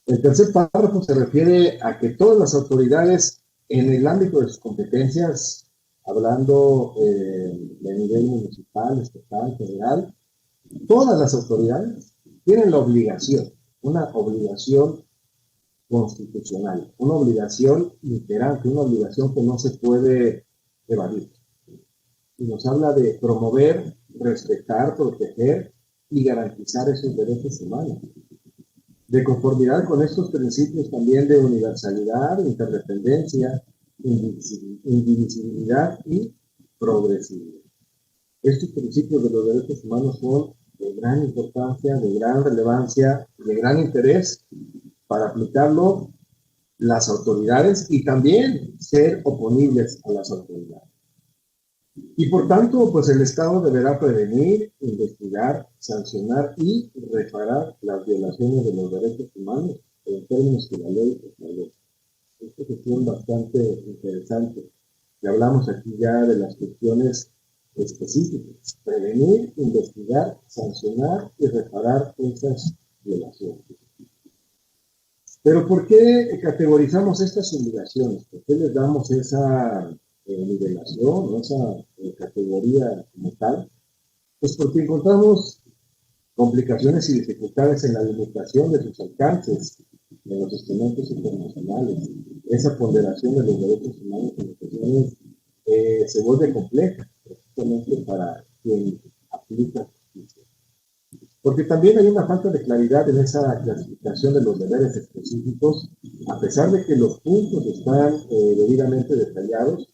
El tercer párrafo se refiere a que todas las autoridades en el ámbito de sus competencias, hablando de nivel municipal, estatal, federal, todas las autoridades tienen la obligación, una obligación constitucional, una obligación imperante, una obligación que no se puede evadir. Y nos habla de promover, respetar, proteger y garantizar esos derechos humanos. De conformidad con estos principios también de universalidad, interdependencia, indivisibilidad y progresividad. Estos principios de los derechos humanos son de gran importancia, de gran relevancia, de gran interés para aplicarlo las autoridades y también ser oponibles a las autoridades. Y por tanto, pues el Estado deberá prevenir, investigar, sancionar y reparar las violaciones de los derechos humanos en términos que la ley establece. Esta es cuestión bastante interesante. Y hablamos aquí ya de las cuestiones específicas. Prevenir, investigar, sancionar y reparar esas violaciones. Pero ¿por qué categorizamos estas obligaciones? ¿Por qué les damos esa nivelación o esa categoría como tal? Pues porque encontramos complicaciones y dificultades en la limitación de sus alcances en los instrumentos internacionales. Esa ponderación de los derechos humanos en ocasiones se vuelve compleja, precisamente para quien aplica justicia. Porque también hay una falta de claridad en esa clasificación de los deberes específicos, a pesar de que los puntos están debidamente detallados,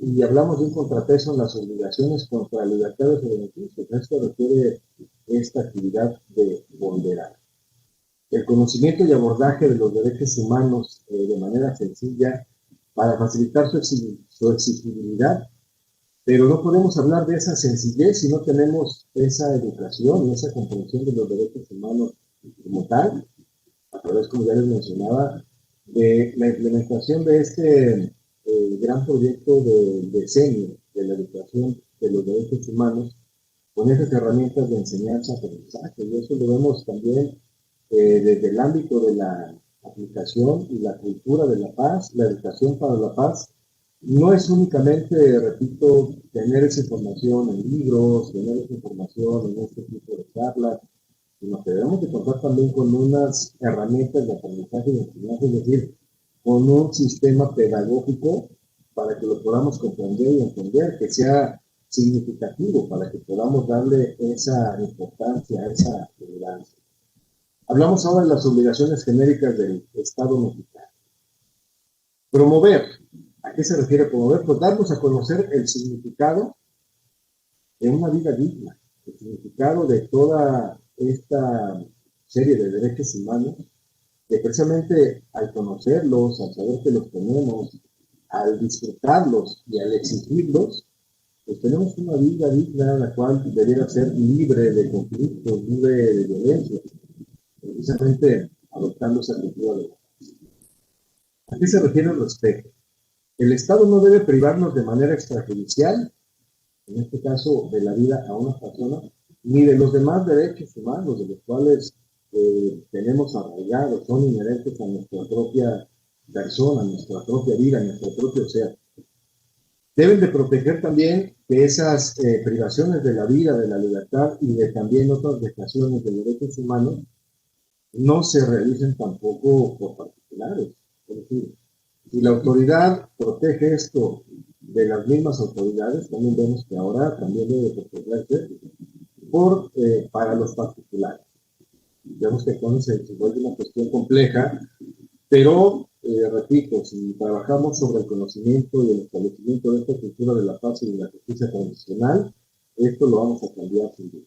y hablamos de un contrapeso en las obligaciones contra libertades o beneficios. Esto requiere esta actividad de ponderar. El conocimiento y abordaje de los derechos humanos de manera sencilla para facilitar su exigibilidad, pero no podemos hablar de esa sencillez si no tenemos esa educación y esa comprensión de los derechos humanos como tal, a través, como ya les mencionaba, de la implementación de este gran proyecto de diseño de la educación de los derechos humanos con esas herramientas de enseñanza-aprendizaje. Y eso lo vemos también desde el ámbito de la aplicación y la cultura de la paz, la educación para la paz. No es únicamente, repito, tener esa información en libros, tener esa información en este tipo de charlas, sino que debemos de contar también con unas herramientas de aprendizaje y de enseñanza, es decir, con un sistema pedagógico para que lo podamos comprender y entender, que sea significativo, para que podamos darle esa importancia, esa relevancia. Hablamos ahora de las obligaciones genéricas del Estado mexicano. Promover. ¿A qué se refiere promover? Pues darnos a conocer el significado de una vida digna, el significado de toda esta serie de derechos humanos, que precisamente al conocerlos, al saber que los tenemos, al disfrutarlos y al exigirlos, pues tenemos una vida digna, la cual debiera ser libre de conflictos, libre de violencia. precisamente adoptando esa cultura de la paz. ¿A qué se refiere el respeto? El Estado no debe privarnos de manera extrajudicial, en este caso de la vida a una persona, ni de los demás derechos humanos, de los cuales tenemos arraigados, son inherentes a nuestra propia persona, a nuestra propia vida, a nuestro propio ser. Deben de proteger también que esas privaciones de la vida, de la libertad y de también otras vejaciones de derechos humanos no se realicen tampoco por particulares. Es decir, si la autoridad protege esto de las mismas autoridades, también vemos que ahora también debe protegerse para los particulares. Vemos que entonces se vuelve una cuestión compleja, pero repito, si trabajamos sobre el conocimiento y el establecimiento de esta cultura de la paz y de la justicia transicional, esto lo vamos a cambiar sin duda.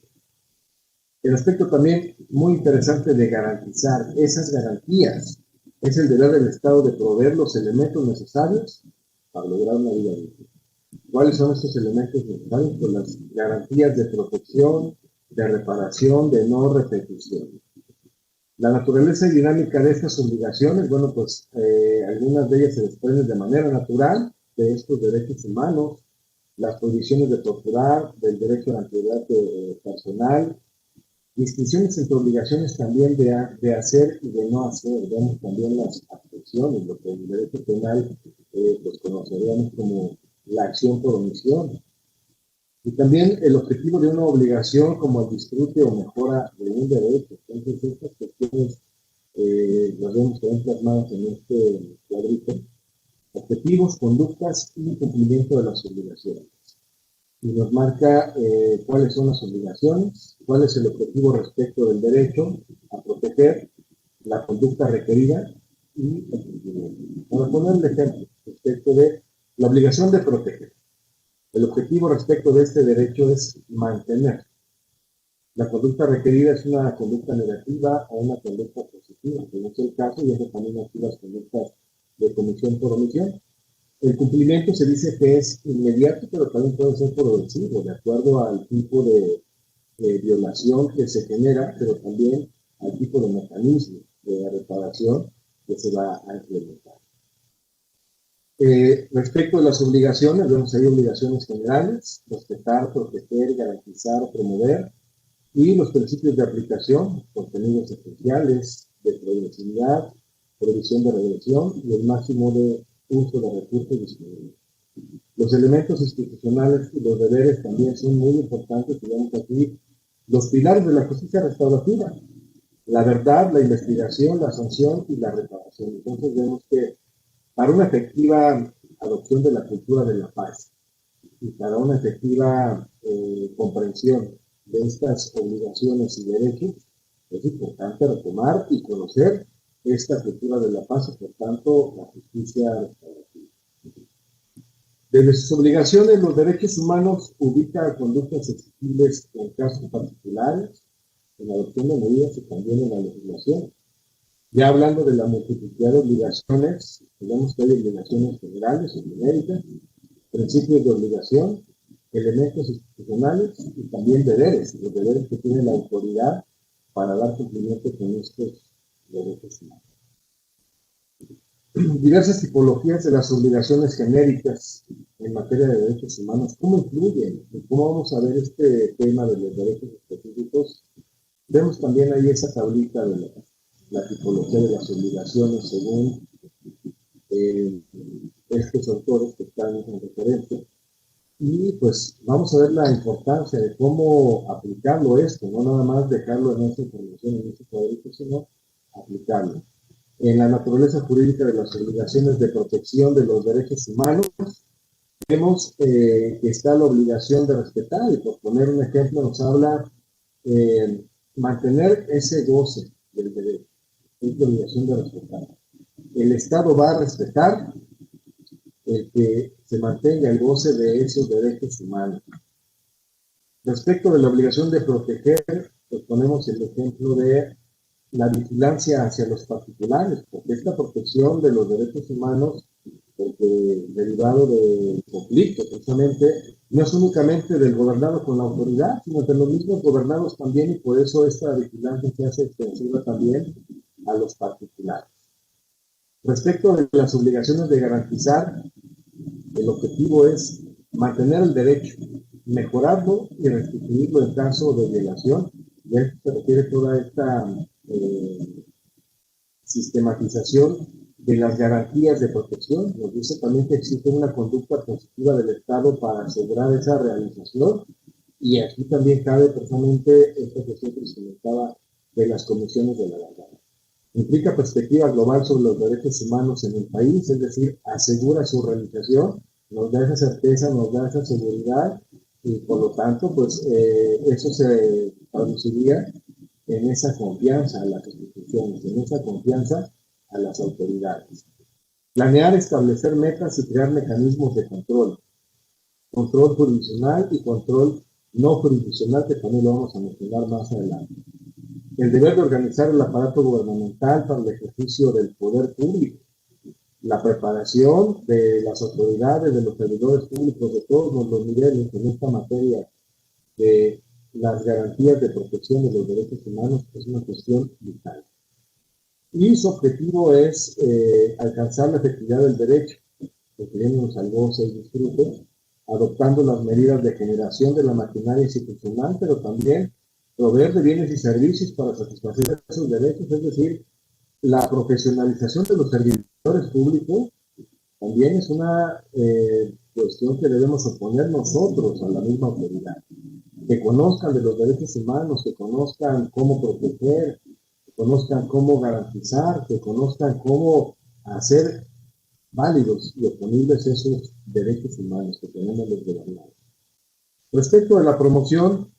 El aspecto también muy interesante de garantizar esas garantías es el deber del Estado de proveer los elementos necesarios para lograr una vida digna. ¿Cuáles son estos elementos necesarios? Pues las garantías de protección, de reparación, de no repetición. La naturaleza y dinámica de estas obligaciones, bueno, pues algunas de ellas se desprenden de manera natural de estos derechos humanos, las prohibiciones de torturar, del derecho a la integridad personal, distinciones entre obligaciones también de hacer y de no hacer. Vemos también las abstenciones, lo que en el derecho penal pues conoceríamos como la acción por omisión. Y también el objetivo de una obligación como el disfrute o mejora de un derecho. Entonces, estas cuestiones las vemos también plasmadas en este cuadrito. Objetivos, conductas y cumplimiento de las obligaciones. Y nos marca cuáles son las obligaciones, cuál es el objetivo respecto del derecho a proteger, la conducta requerida y el cumplimiento. Para poner el ejemplo respecto de la obligación de proteger. El objetivo respecto de este derecho es mantener. La conducta requerida es una conducta negativa o una conducta positiva, que no es el caso, y eso también aquí las conductas de comisión por omisión. El cumplimiento se dice que es inmediato, pero también puede ser progresivo, de acuerdo al tipo de violación que se genera, pero también al tipo de mecanismo de reparación que se va a implementar. Respecto a las obligaciones, vemos ahí obligaciones generales: respetar, proteger, garantizar, promover, y los principios de aplicación, contenidos esenciales, de progresividad, previsión de regresión y el máximo de uso de recursos disponibles. Los elementos institucionales y los deberes también son muy importantes. Tenemos aquí los pilares de la justicia restaurativa: la verdad, la investigación, la sanción y la reparación. Entonces vemos que para una efectiva adopción de la cultura de la paz y para una efectiva comprensión de estas obligaciones y derechos, es importante retomar y conocer esta cultura de la paz y, por tanto, la justicia restaurativa. Desde sus obligaciones, los derechos humanos ubican conductas exigibles en casos particulares, en la adopción de medidas y también en la legislación. Ya hablando de la multiplicidad de obligaciones, tenemos que hay obligaciones generales o genéricas, principios de obligación, elementos institucionales y también deberes, los deberes que tiene la autoridad para dar cumplimiento con estos derechos humanos. Diversas tipologías de las obligaciones genéricas en materia de derechos humanos, ¿cómo influyen? ¿Cómo vamos a ver este tema de los derechos específicos? Vemos también ahí esa tablita de la tipología de las obligaciones según estos autores que están en referencia. Y pues vamos a ver la importancia de cómo aplicarlo esto, no nada más dejarlo en esta información, en este cuadrito, sino aplicarlo. En la naturaleza jurídica de las obligaciones de protección de los derechos humanos, vemos que está la obligación de respetar, y por poner un ejemplo nos habla mantener ese goce del derecho, es la obligación de respetar. El Estado va a respetar el que se mantenga el goce de esos derechos humanos. Respecto de la obligación de proteger, pues ponemos el ejemplo de la vigilancia hacia los particulares, porque esta protección de los derechos humanos, porque derivado del conflicto, precisamente, no es únicamente del gobernado con la autoridad, sino de los mismos gobernados también, y por eso esta vigilancia se hace extensiva también a los particulares. Respecto de las obligaciones de garantizar, el objetivo es mantener el derecho, mejorarlo y restituirlo en caso de violación. Y a esto se refiere toda esta sistematización de las garantías de protección. Nos dice también que existe una conducta positiva del Estado para asegurar esa realización, y aquí también cabe precisamente esta cuestión que se comentaba de las comisiones de la verdad. Implica perspectiva global sobre los derechos humanos en el país, es decir, asegura su realización, nos da esa certeza, nos da esa seguridad, y por lo tanto, pues eso se traduciría en esa confianza a las instituciones, en esa confianza a las autoridades. Planear, establecer metas y crear mecanismos de control. Control jurisdiccional y control no jurisdiccional, que también lo vamos a mencionar más adelante. El deber de organizar el aparato gubernamental para el ejercicio del poder público. La preparación de las autoridades, de los servidores públicos, de todos los niveles en esta materia de las garantías de protección de los derechos humanos es una cuestión vital. Y su objetivo es alcanzar la efectividad del derecho, refiriéndonos al goce y disfrute, adoptando las medidas de generación de la maquinaria institucional, pero también proveer de bienes y servicios para satisfacer esos derechos, es decir, la profesionalización de los servidores públicos también es una cuestión que debemos oponer nosotros a la misma autoridad. Que conozcan de los derechos humanos, que conozcan cómo proteger, que conozcan cómo garantizar, que conozcan cómo hacer válidos y oponibles esos derechos humanos que tenemos los gobernados. Respecto a la promoción,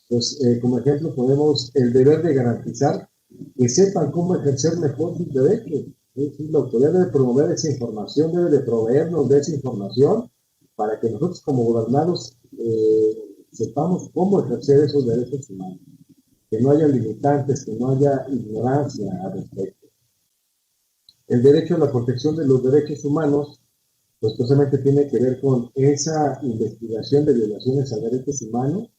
pues como ejemplo ponemos el deber de garantizar que sepan cómo ejercer mejor sus derechos. Es decir, la autoridad debe promover esa información, debe de proveernos de esa información para que nosotros como gobernados sepamos cómo ejercer esos derechos humanos, que no haya limitantes, que no haya ignorancia al respecto. El derecho a la protección de los derechos humanos, pues precisamente tiene que ver con esa investigación de violaciones a derechos humanos,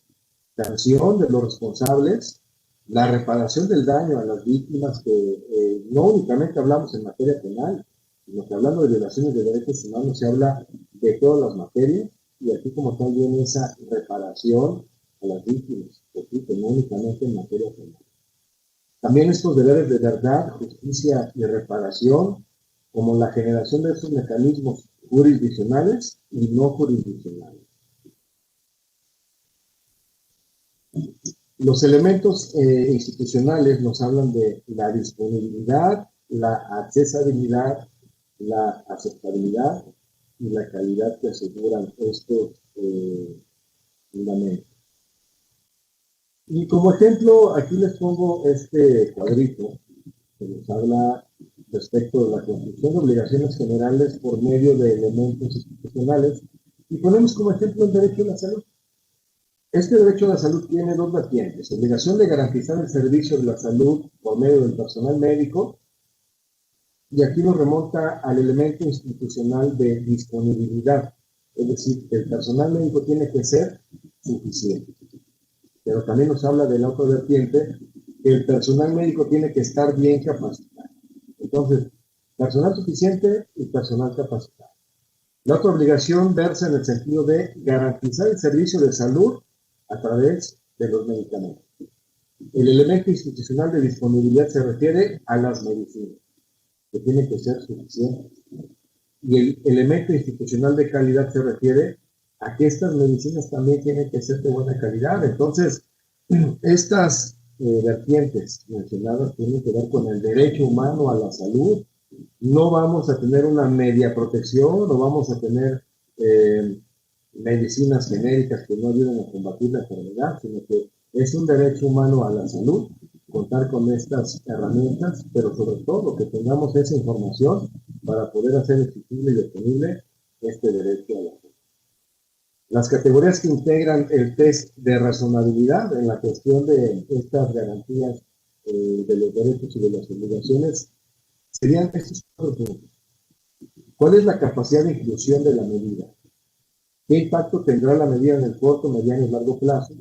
sanción de los responsables, la reparación del daño a las víctimas, que no únicamente hablamos en materia penal, sino que hablando de violaciones de derechos humanos se habla de todas las materias, y aquí como tal viene esa reparación a las víctimas, repito, no únicamente en materia penal. También estos deberes de verdad, justicia y reparación, como la generación de estos mecanismos jurisdiccionales y no jurisdiccionales. Los elementos institucionales nos hablan de la disponibilidad, la accesibilidad, la aceptabilidad y la calidad que aseguran estos fundamentos. Y como ejemplo, aquí les pongo este cuadrito que nos habla respecto de la construcción de obligaciones generales por medio de elementos institucionales, y ponemos como ejemplo el derecho a la salud. Este derecho a la salud tiene dos vertientes: obligación de garantizar el servicio de la salud por medio del personal médico, y aquí nos remonta al elemento institucional de disponibilidad, es decir, el personal médico tiene que ser suficiente. Pero también nos habla de la otra vertiente, que el personal médico tiene que estar bien capacitado. Entonces, personal suficiente y personal capacitado. La otra obligación versa en el sentido de garantizar el servicio de salud a través de los medicamentos. El elemento institucional de disponibilidad se refiere a las medicinas, que tienen que ser suficientes. Y el elemento institucional de calidad se refiere a que estas medicinas también tienen que ser de buena calidad. Entonces, estas vertientes mencionadas tienen que ver con el derecho humano a la salud. No vamos a tener una media protección, no vamos a tener medicinas genéricas que no ayuden a combatir la enfermedad, sino que es un derecho humano a la salud contar con estas herramientas, pero sobre todo que tengamos esa información para poder hacer exigible y disponible este derecho a la salud. Las categorías que integran el test de razonabilidad en la cuestión de estas garantías de los derechos y de las obligaciones serían estos cuatro puntos. ¿Cuál es la capacidad de inclusión de la medida? ¿Qué impacto tendrá la medida en el corto, mediano y largo plazo?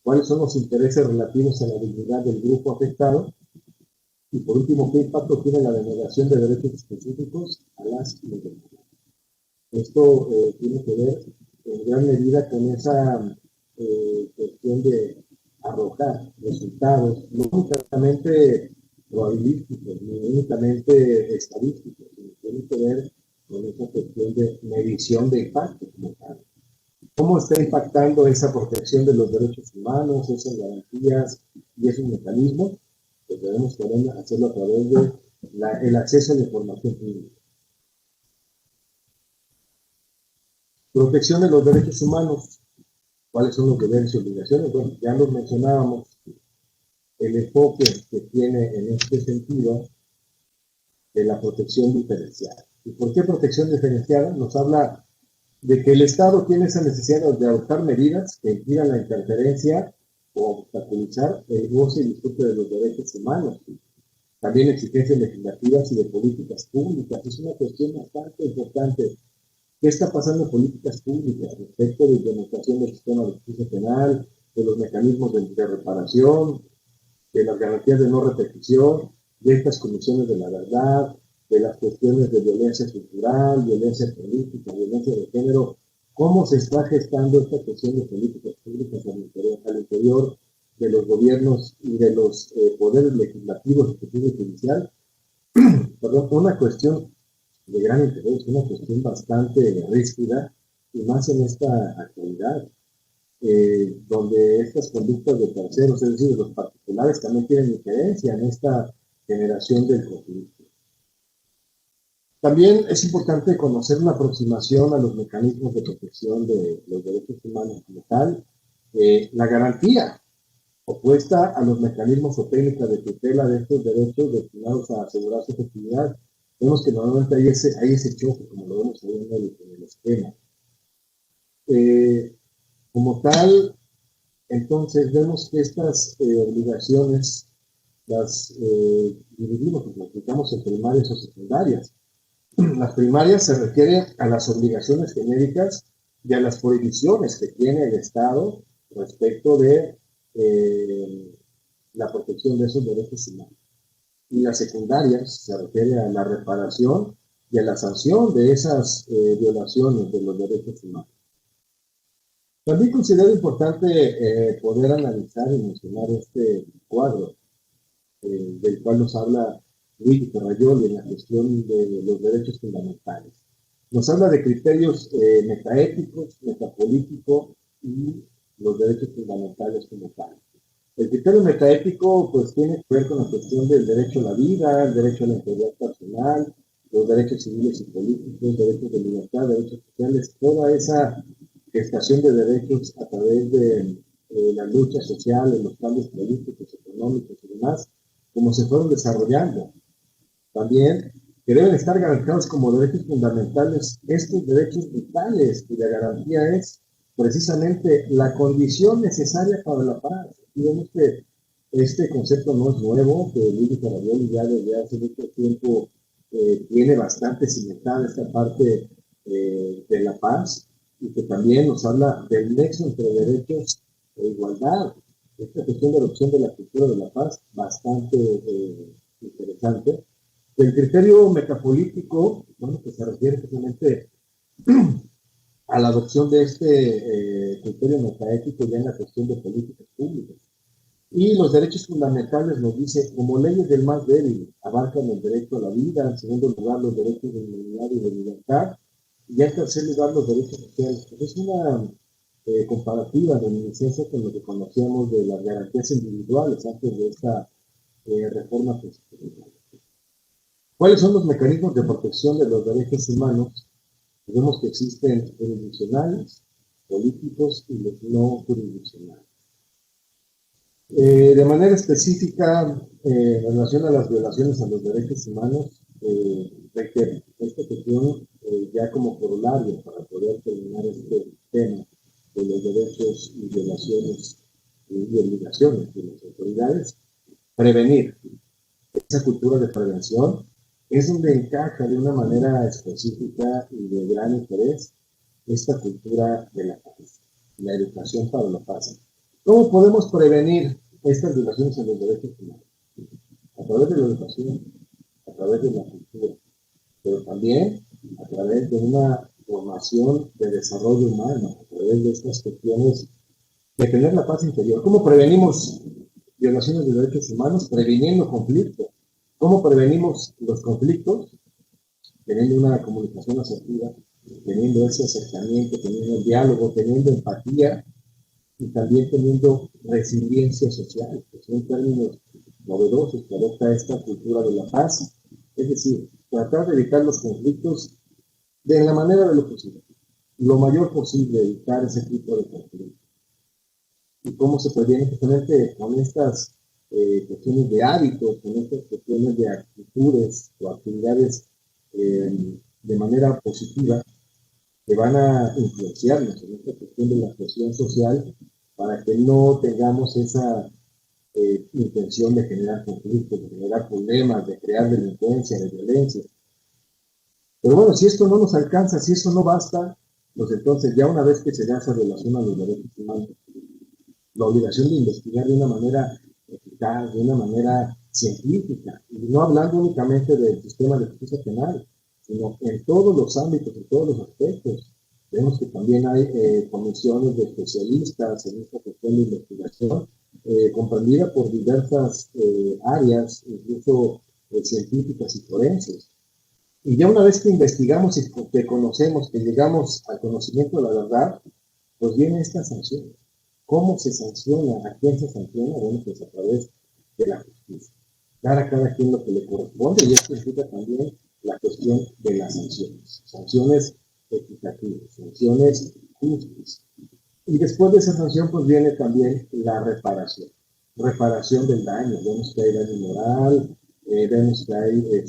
¿Cuáles son los intereses relativos a la dignidad del grupo afectado? Y por último, ¿qué impacto tiene la denegación de derechos específicos a las y los demás? Esto tiene que ver en gran medida con esa cuestión de arrojar resultados, no únicamente probabilísticos, ni únicamente estadísticos, sino tiene que ver con esa cuestión de medición de impacto como tal. ¿Cómo está impactando esa protección de los derechos humanos, esas garantías y esos mecanismos? Pues debemos también hacerlo a través de el acceso a la información pública. Protección de los derechos humanos. ¿Cuáles son los deberes y obligaciones? Bueno, ya los mencionábamos. El enfoque que tiene en este sentido de la protección diferenciada. ¿Y por qué protección diferenciada? Nos habla de que el Estado tiene esa necesidad de adoptar medidas que impidan la interferencia o obstaculizar el goce y disfrute de los derechos humanos. También exigencias legislativas y de políticas públicas. Es una cuestión bastante importante. ¿Qué está pasando en políticas públicas respecto de implementación del sistema de justicia penal, de los mecanismos de reparación, de las garantías de no repetición, de estas comisiones de la verdad, de las cuestiones de violencia cultural, violencia política, violencia de género? ¿Cómo se está gestando esta cuestión de políticas públicas al interior de los gobiernos y de los poderes legislativos, ejecutivo y judicial? Perdón, una cuestión de gran interés, una cuestión bastante ríspida, y más en esta actualidad, donde estas conductas de terceros, es decir, de los particulares, también tienen injerencia en esta generación del conflicto. También es importante conocer una aproximación a los mecanismos de protección de los derechos humanos como tal, la garantía opuesta a los mecanismos o técnicas de tutela de estos derechos destinados a asegurar su efectividad. Vemos que normalmente hay ese choque, como lo vemos ahí en el esquema. Como tal, entonces vemos que estas obligaciones las dividimos, las aplicamos en primarias o secundarias. Las primarias se refieren a las obligaciones genéricas y a las prohibiciones que tiene el Estado respecto de la protección de esos derechos humanos. Y las secundarias se refiere a la reparación y a la sanción de esas violaciones de los derechos humanos. También considero importante poder analizar y mencionar este cuadro del cual nos habla Luigi Ferrajoli en la cuestión de los derechos fundamentales. Nos habla de criterios metaéticos, metapolíticos y los derechos fundamentales como tal. El criterio metaético pues tiene que ver con la cuestión del derecho a la vida, el derecho a la integridad personal, los derechos civiles y políticos, derechos de libertad, derechos sociales, toda esa gestación de derechos a través de la lucha social, en los cambios políticos, económicos y demás, como se fueron desarrollando. También que deben estar garantizados como derechos fundamentales estos derechos vitales, cuya garantía es precisamente la condición necesaria para la paz. Y vemos que este concepto no es nuevo, que Luigi Ferrajoli ya desde hace mucho tiempo tiene bastante cimentada esta parte de la paz, y que también nos habla del nexo entre derechos e igualdad. Esta cuestión de adopción de la cultura de la paz, bastante interesante. El criterio metapolítico, bueno, que se refiere precisamente a la adopción de este criterio metaético ya en la cuestión de políticas públicas. Y los derechos fundamentales nos dice, como leyes del más débil, abarcan el derecho a la vida, en segundo lugar los derechos de inmunidad y de libertad, y en tercer lugar los derechos sociales. Pues es una comparativa de reminiscencia con lo que conocíamos de las garantías individuales antes de esta reforma constitucional. ¿Cuáles son los mecanismos de protección de los derechos humanos? Vemos que existen jurisdiccionales, políticos y los no jurisdiccionales. De manera específica, en relación a las violaciones a los derechos humanos, requiere esta cuestión ya como corolario para poder terminar este tema de los derechos y violaciones y obligaciones de las autoridades, prevenir. Esa cultura de prevención es donde encaja de una manera específica y de gran interés esta cultura de la paz, la educación para la paz. ¿Cómo podemos prevenir estas violaciones a los derechos humanos? A través de la educación, a través de la cultura, pero también a través de una formación de desarrollo humano, a través de estas cuestiones de tener la paz interior. ¿Cómo prevenimos violaciones de derechos humanos? Previniendo conflictos. ¿Cómo prevenimos los conflictos? Teniendo una comunicación asertiva, teniendo ese acercamiento, teniendo el diálogo, teniendo empatía y también teniendo resiliencia social, que son términos novedosos que adopta esta cultura de la paz. Es decir, tratar de evitar los conflictos de la manera de lo posible, lo mayor posible, evitar ese tipo de conflictos. ¿Y cómo se previene? Justamente con estas cuestiones de hábitos, con estas cuestiones de actitudes o actividades de manera positiva que van a influenciarnos en esta cuestión de la cohesión social para que no tengamos esa intención de generar conflictos, de generar problemas, de crear delincuencia, de violencia. Pero bueno, si esto no nos alcanza, si eso no basta, pues entonces ya una vez que se da esa relación a los derechos humanos, la obligación de investigar de una manera eficaz, de una manera científica, y no hablando únicamente del sistema de justicia penal, sino en todos los ámbitos, en todos los aspectos. Vemos que también hay comisiones de especialistas en esta cuestión de investigación, comprendida por diversas áreas, incluso científicas y forenses. Y ya una vez que investigamos y que conocemos, que llegamos al conocimiento de la verdad, pues viene esta sanción. ¿Cómo se sanciona? ¿A quién se sanciona? Bueno, pues a través de la justicia. Dar a cada quien lo que le corresponde, y esto implica también la cuestión de las sanciones. Sanciones equitativas, sanciones justas. Y después de esa sanción, pues viene también la reparación. Reparación del daño. Vemos que hay daño moral, vemos que hay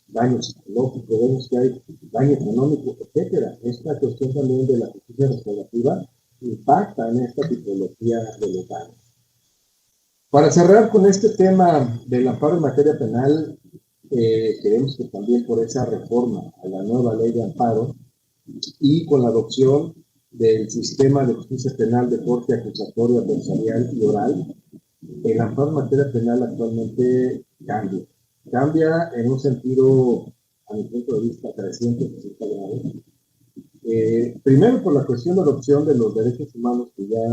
daño psicológico, vemos que hay daño económico, etcétera. Esta cuestión también de la justicia restaurativa impacta en esta tipología de los daños. Para cerrar con este tema del amparo en materia penal, queremos que también por esa reforma a la nueva ley de amparo y con la adopción del sistema de justicia penal de corte acusatorio, adversarial y oral, el amparo en materia penal actualmente cambia. Cambia en un sentido, a mi punto de vista, 360 grados. Primero por la cuestión de adopción de los derechos humanos, que ya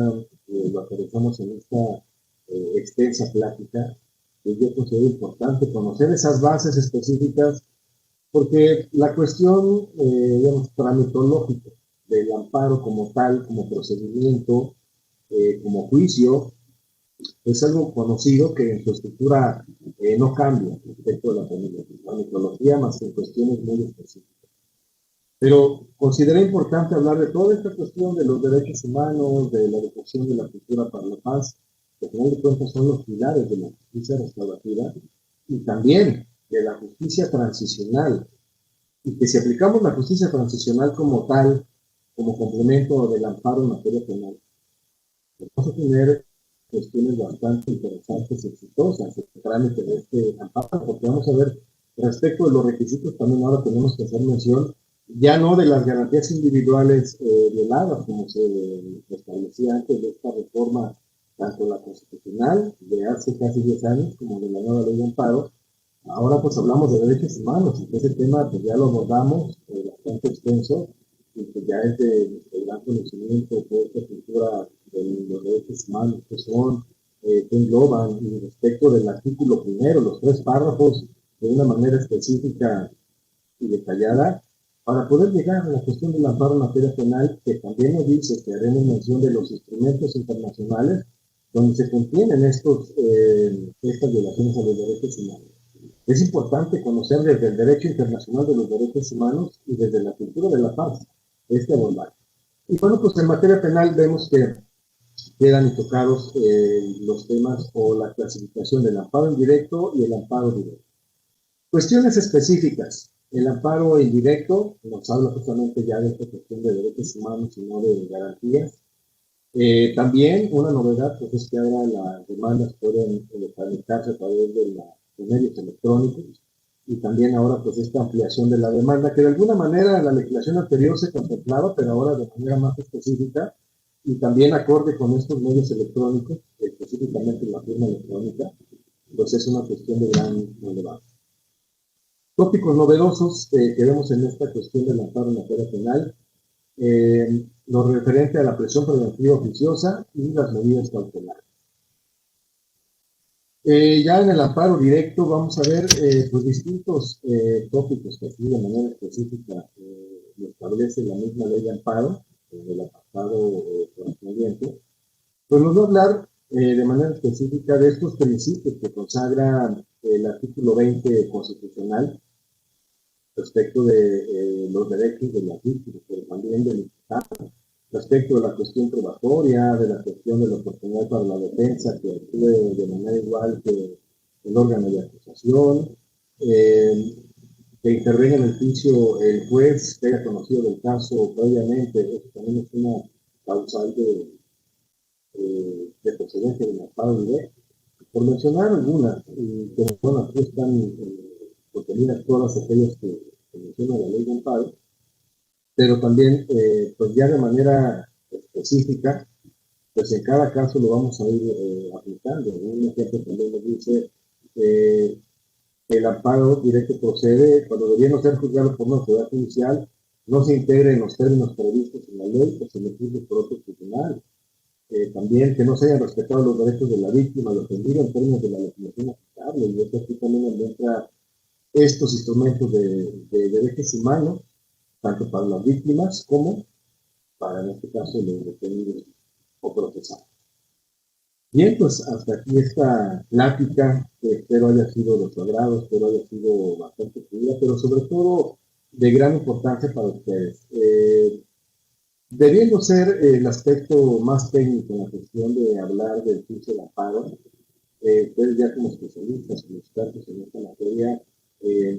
lo aterrizamos en esta extensa plática, que yo considero importante conocer esas bases específicas, porque la cuestión, digamos, tramitológica del amparo como tal, como procedimiento, como juicio, es algo conocido que en su estructura no cambia respecto a la familia, la mitología, más que en cuestiones muy específicas. Pero consideré importante hablar de toda esta cuestión de los derechos humanos, de la educación de la cultura para la paz, que al final de cuentas son los pilares de la justicia restaurativa, y también de la justicia transicional, y que si aplicamos la justicia transicional como tal, como complemento del amparo en materia penal, pues vamos a tener cuestiones bastante interesantes y exitosas en el trámite de este amparo, porque vamos a ver, respecto de los requisitos, también ahora tenemos que hacer mención ya no de las garantías individuales violadas, como se establecía antes de esta reforma, tanto la constitucional de hace casi 10 años como de la nueva ley de amparo. Ahora pues hablamos de derechos humanos, y ese tema pues ya lo abordamos bastante extenso, y que ya es de gran conocimiento de esta cultura de los derechos humanos que son, que engloban, y respecto del artículo primero, los 3 párrafos, de una manera específica y detallada, para poder llegar a la cuestión del amparo en materia penal, que también nos dice que haremos mención de los instrumentos internacionales donde se contienen estas violaciones a los derechos humanos. Es importante conocer desde el derecho internacional de los derechos humanos y desde la cultura de la paz este abordaje. Y bueno, pues en materia penal vemos que quedan tocados los temas o la clasificación del amparo indirecto y el amparo directo. Cuestiones específicas. El amparo indirecto nos habla justamente ya de esta cuestión de derechos humanos y no de garantías. También una novedad pues, es que ahora las demandas pueden tramitarse a través de medios electrónicos. y también ahora pues esta ampliación de la demanda, que de alguna manera en la legislación anterior se contemplaba, pero ahora de manera más específica y también acorde con estos medios electrónicos, específicamente la firma electrónica, pues es una cuestión de gran relevancia. Tópicos novedosos que vemos en esta cuestión del amparo en materia penal, lo referente a la prisión preventiva oficiosa y las medidas cautelares. Ya en el amparo directo vamos a ver pues distintos tópicos que aquí de manera específica lo establece la misma ley de amparo del apartado correspondiente. Pues nos va a hablar de manera específica de estos principios que consagra el artículo 20 constitucional respecto de los derechos de las víctimas, pero también del imputado, respecto de la cuestión probatoria, de la cuestión de la oportunidad para la defensa, que actúe de manera igual que el órgano de acusación, que intervenga en el juicio el juez que haya conocido del caso previamente, eso también es una causal de procedencia del amparo directo. Por mencionar algunas, que bueno, aquí están contenidas todas aquellas que menciona la ley de amparo, pero también, pues ya de manera específica, pues en cada caso lo vamos a ir aplicando. Un ejemplo también nos dice el amparo directo procede cuando debiendo ser juzgado por una autoridad judicial, no se integre en los términos previstos en la ley o se le juzgue por otro tribunal. También que no se hayan respetado los derechos de la víctima, lo ofendido en términos de la legislación aplicable, y esto aquí también entra estos instrumentos de derechos humanos, tanto para las víctimas como para, en este caso, los detenidos o procesados. Bien, pues hasta aquí esta plática, que espero haya sido de su agrado, espero haya sido bastante fluida, pero sobre todo de gran importancia para ustedes. Debiendo ser el aspecto más técnico en la cuestión de hablar del juicio de amparo, ustedes ya como especialistas, como expertos en esta materia,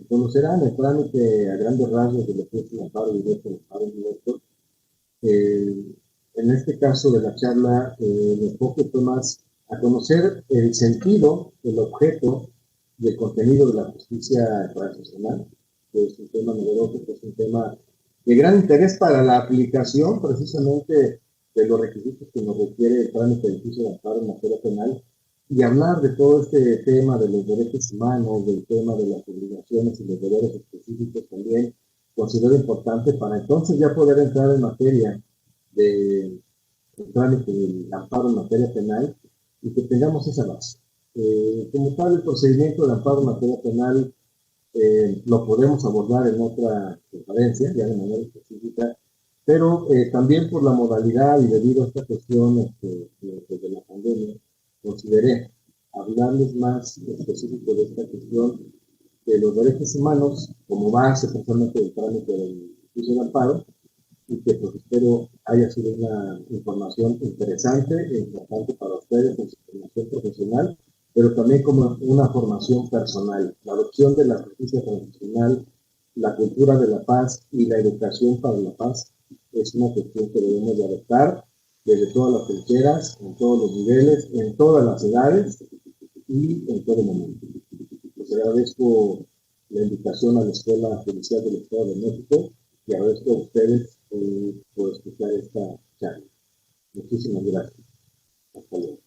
conocerán el trámite a grandes rasgos de lo que es el amparo directo, el amparo indirecto. En este caso de la charla, me enfoco más a conocer el sentido, el objeto y el contenido de la justicia transicional, que es un tema novedoso, que es un tema de gran interés para la aplicación precisamente de los requisitos que nos requiere el trámite del juicio de amparo en materia penal, y hablar de todo este tema de los derechos humanos, del tema de las obligaciones y los deberes específicos también, considero importante para entonces ya poder entrar en materia de trámite del amparo en materia penal y que tengamos esa base. Como tal, el procedimiento de amparo en materia penal lo podemos abordar en otra conferencia, ya de manera específica, pero también por la modalidad y debido a esta cuestión de la pandemia, consideré hablarles más específico de esta cuestión de los derechos humanos como base precisamente del trámite del juicio de amparo, y que pues espero haya sido una información interesante e importante para ustedes en su formación profesional, pero también como una formación personal. La adopción de la justicia transicional, la cultura de la paz y la educación para la paz es una cuestión que debemos de adoptar desde todas las trincheras, en todos los niveles, en todas las edades y en todo momento. Les agradezco la invitación a la Escuela Judicial del Estado de México y agradezco a ustedes por escuchar esta charla. Muchísimas gracias. Hasta luego.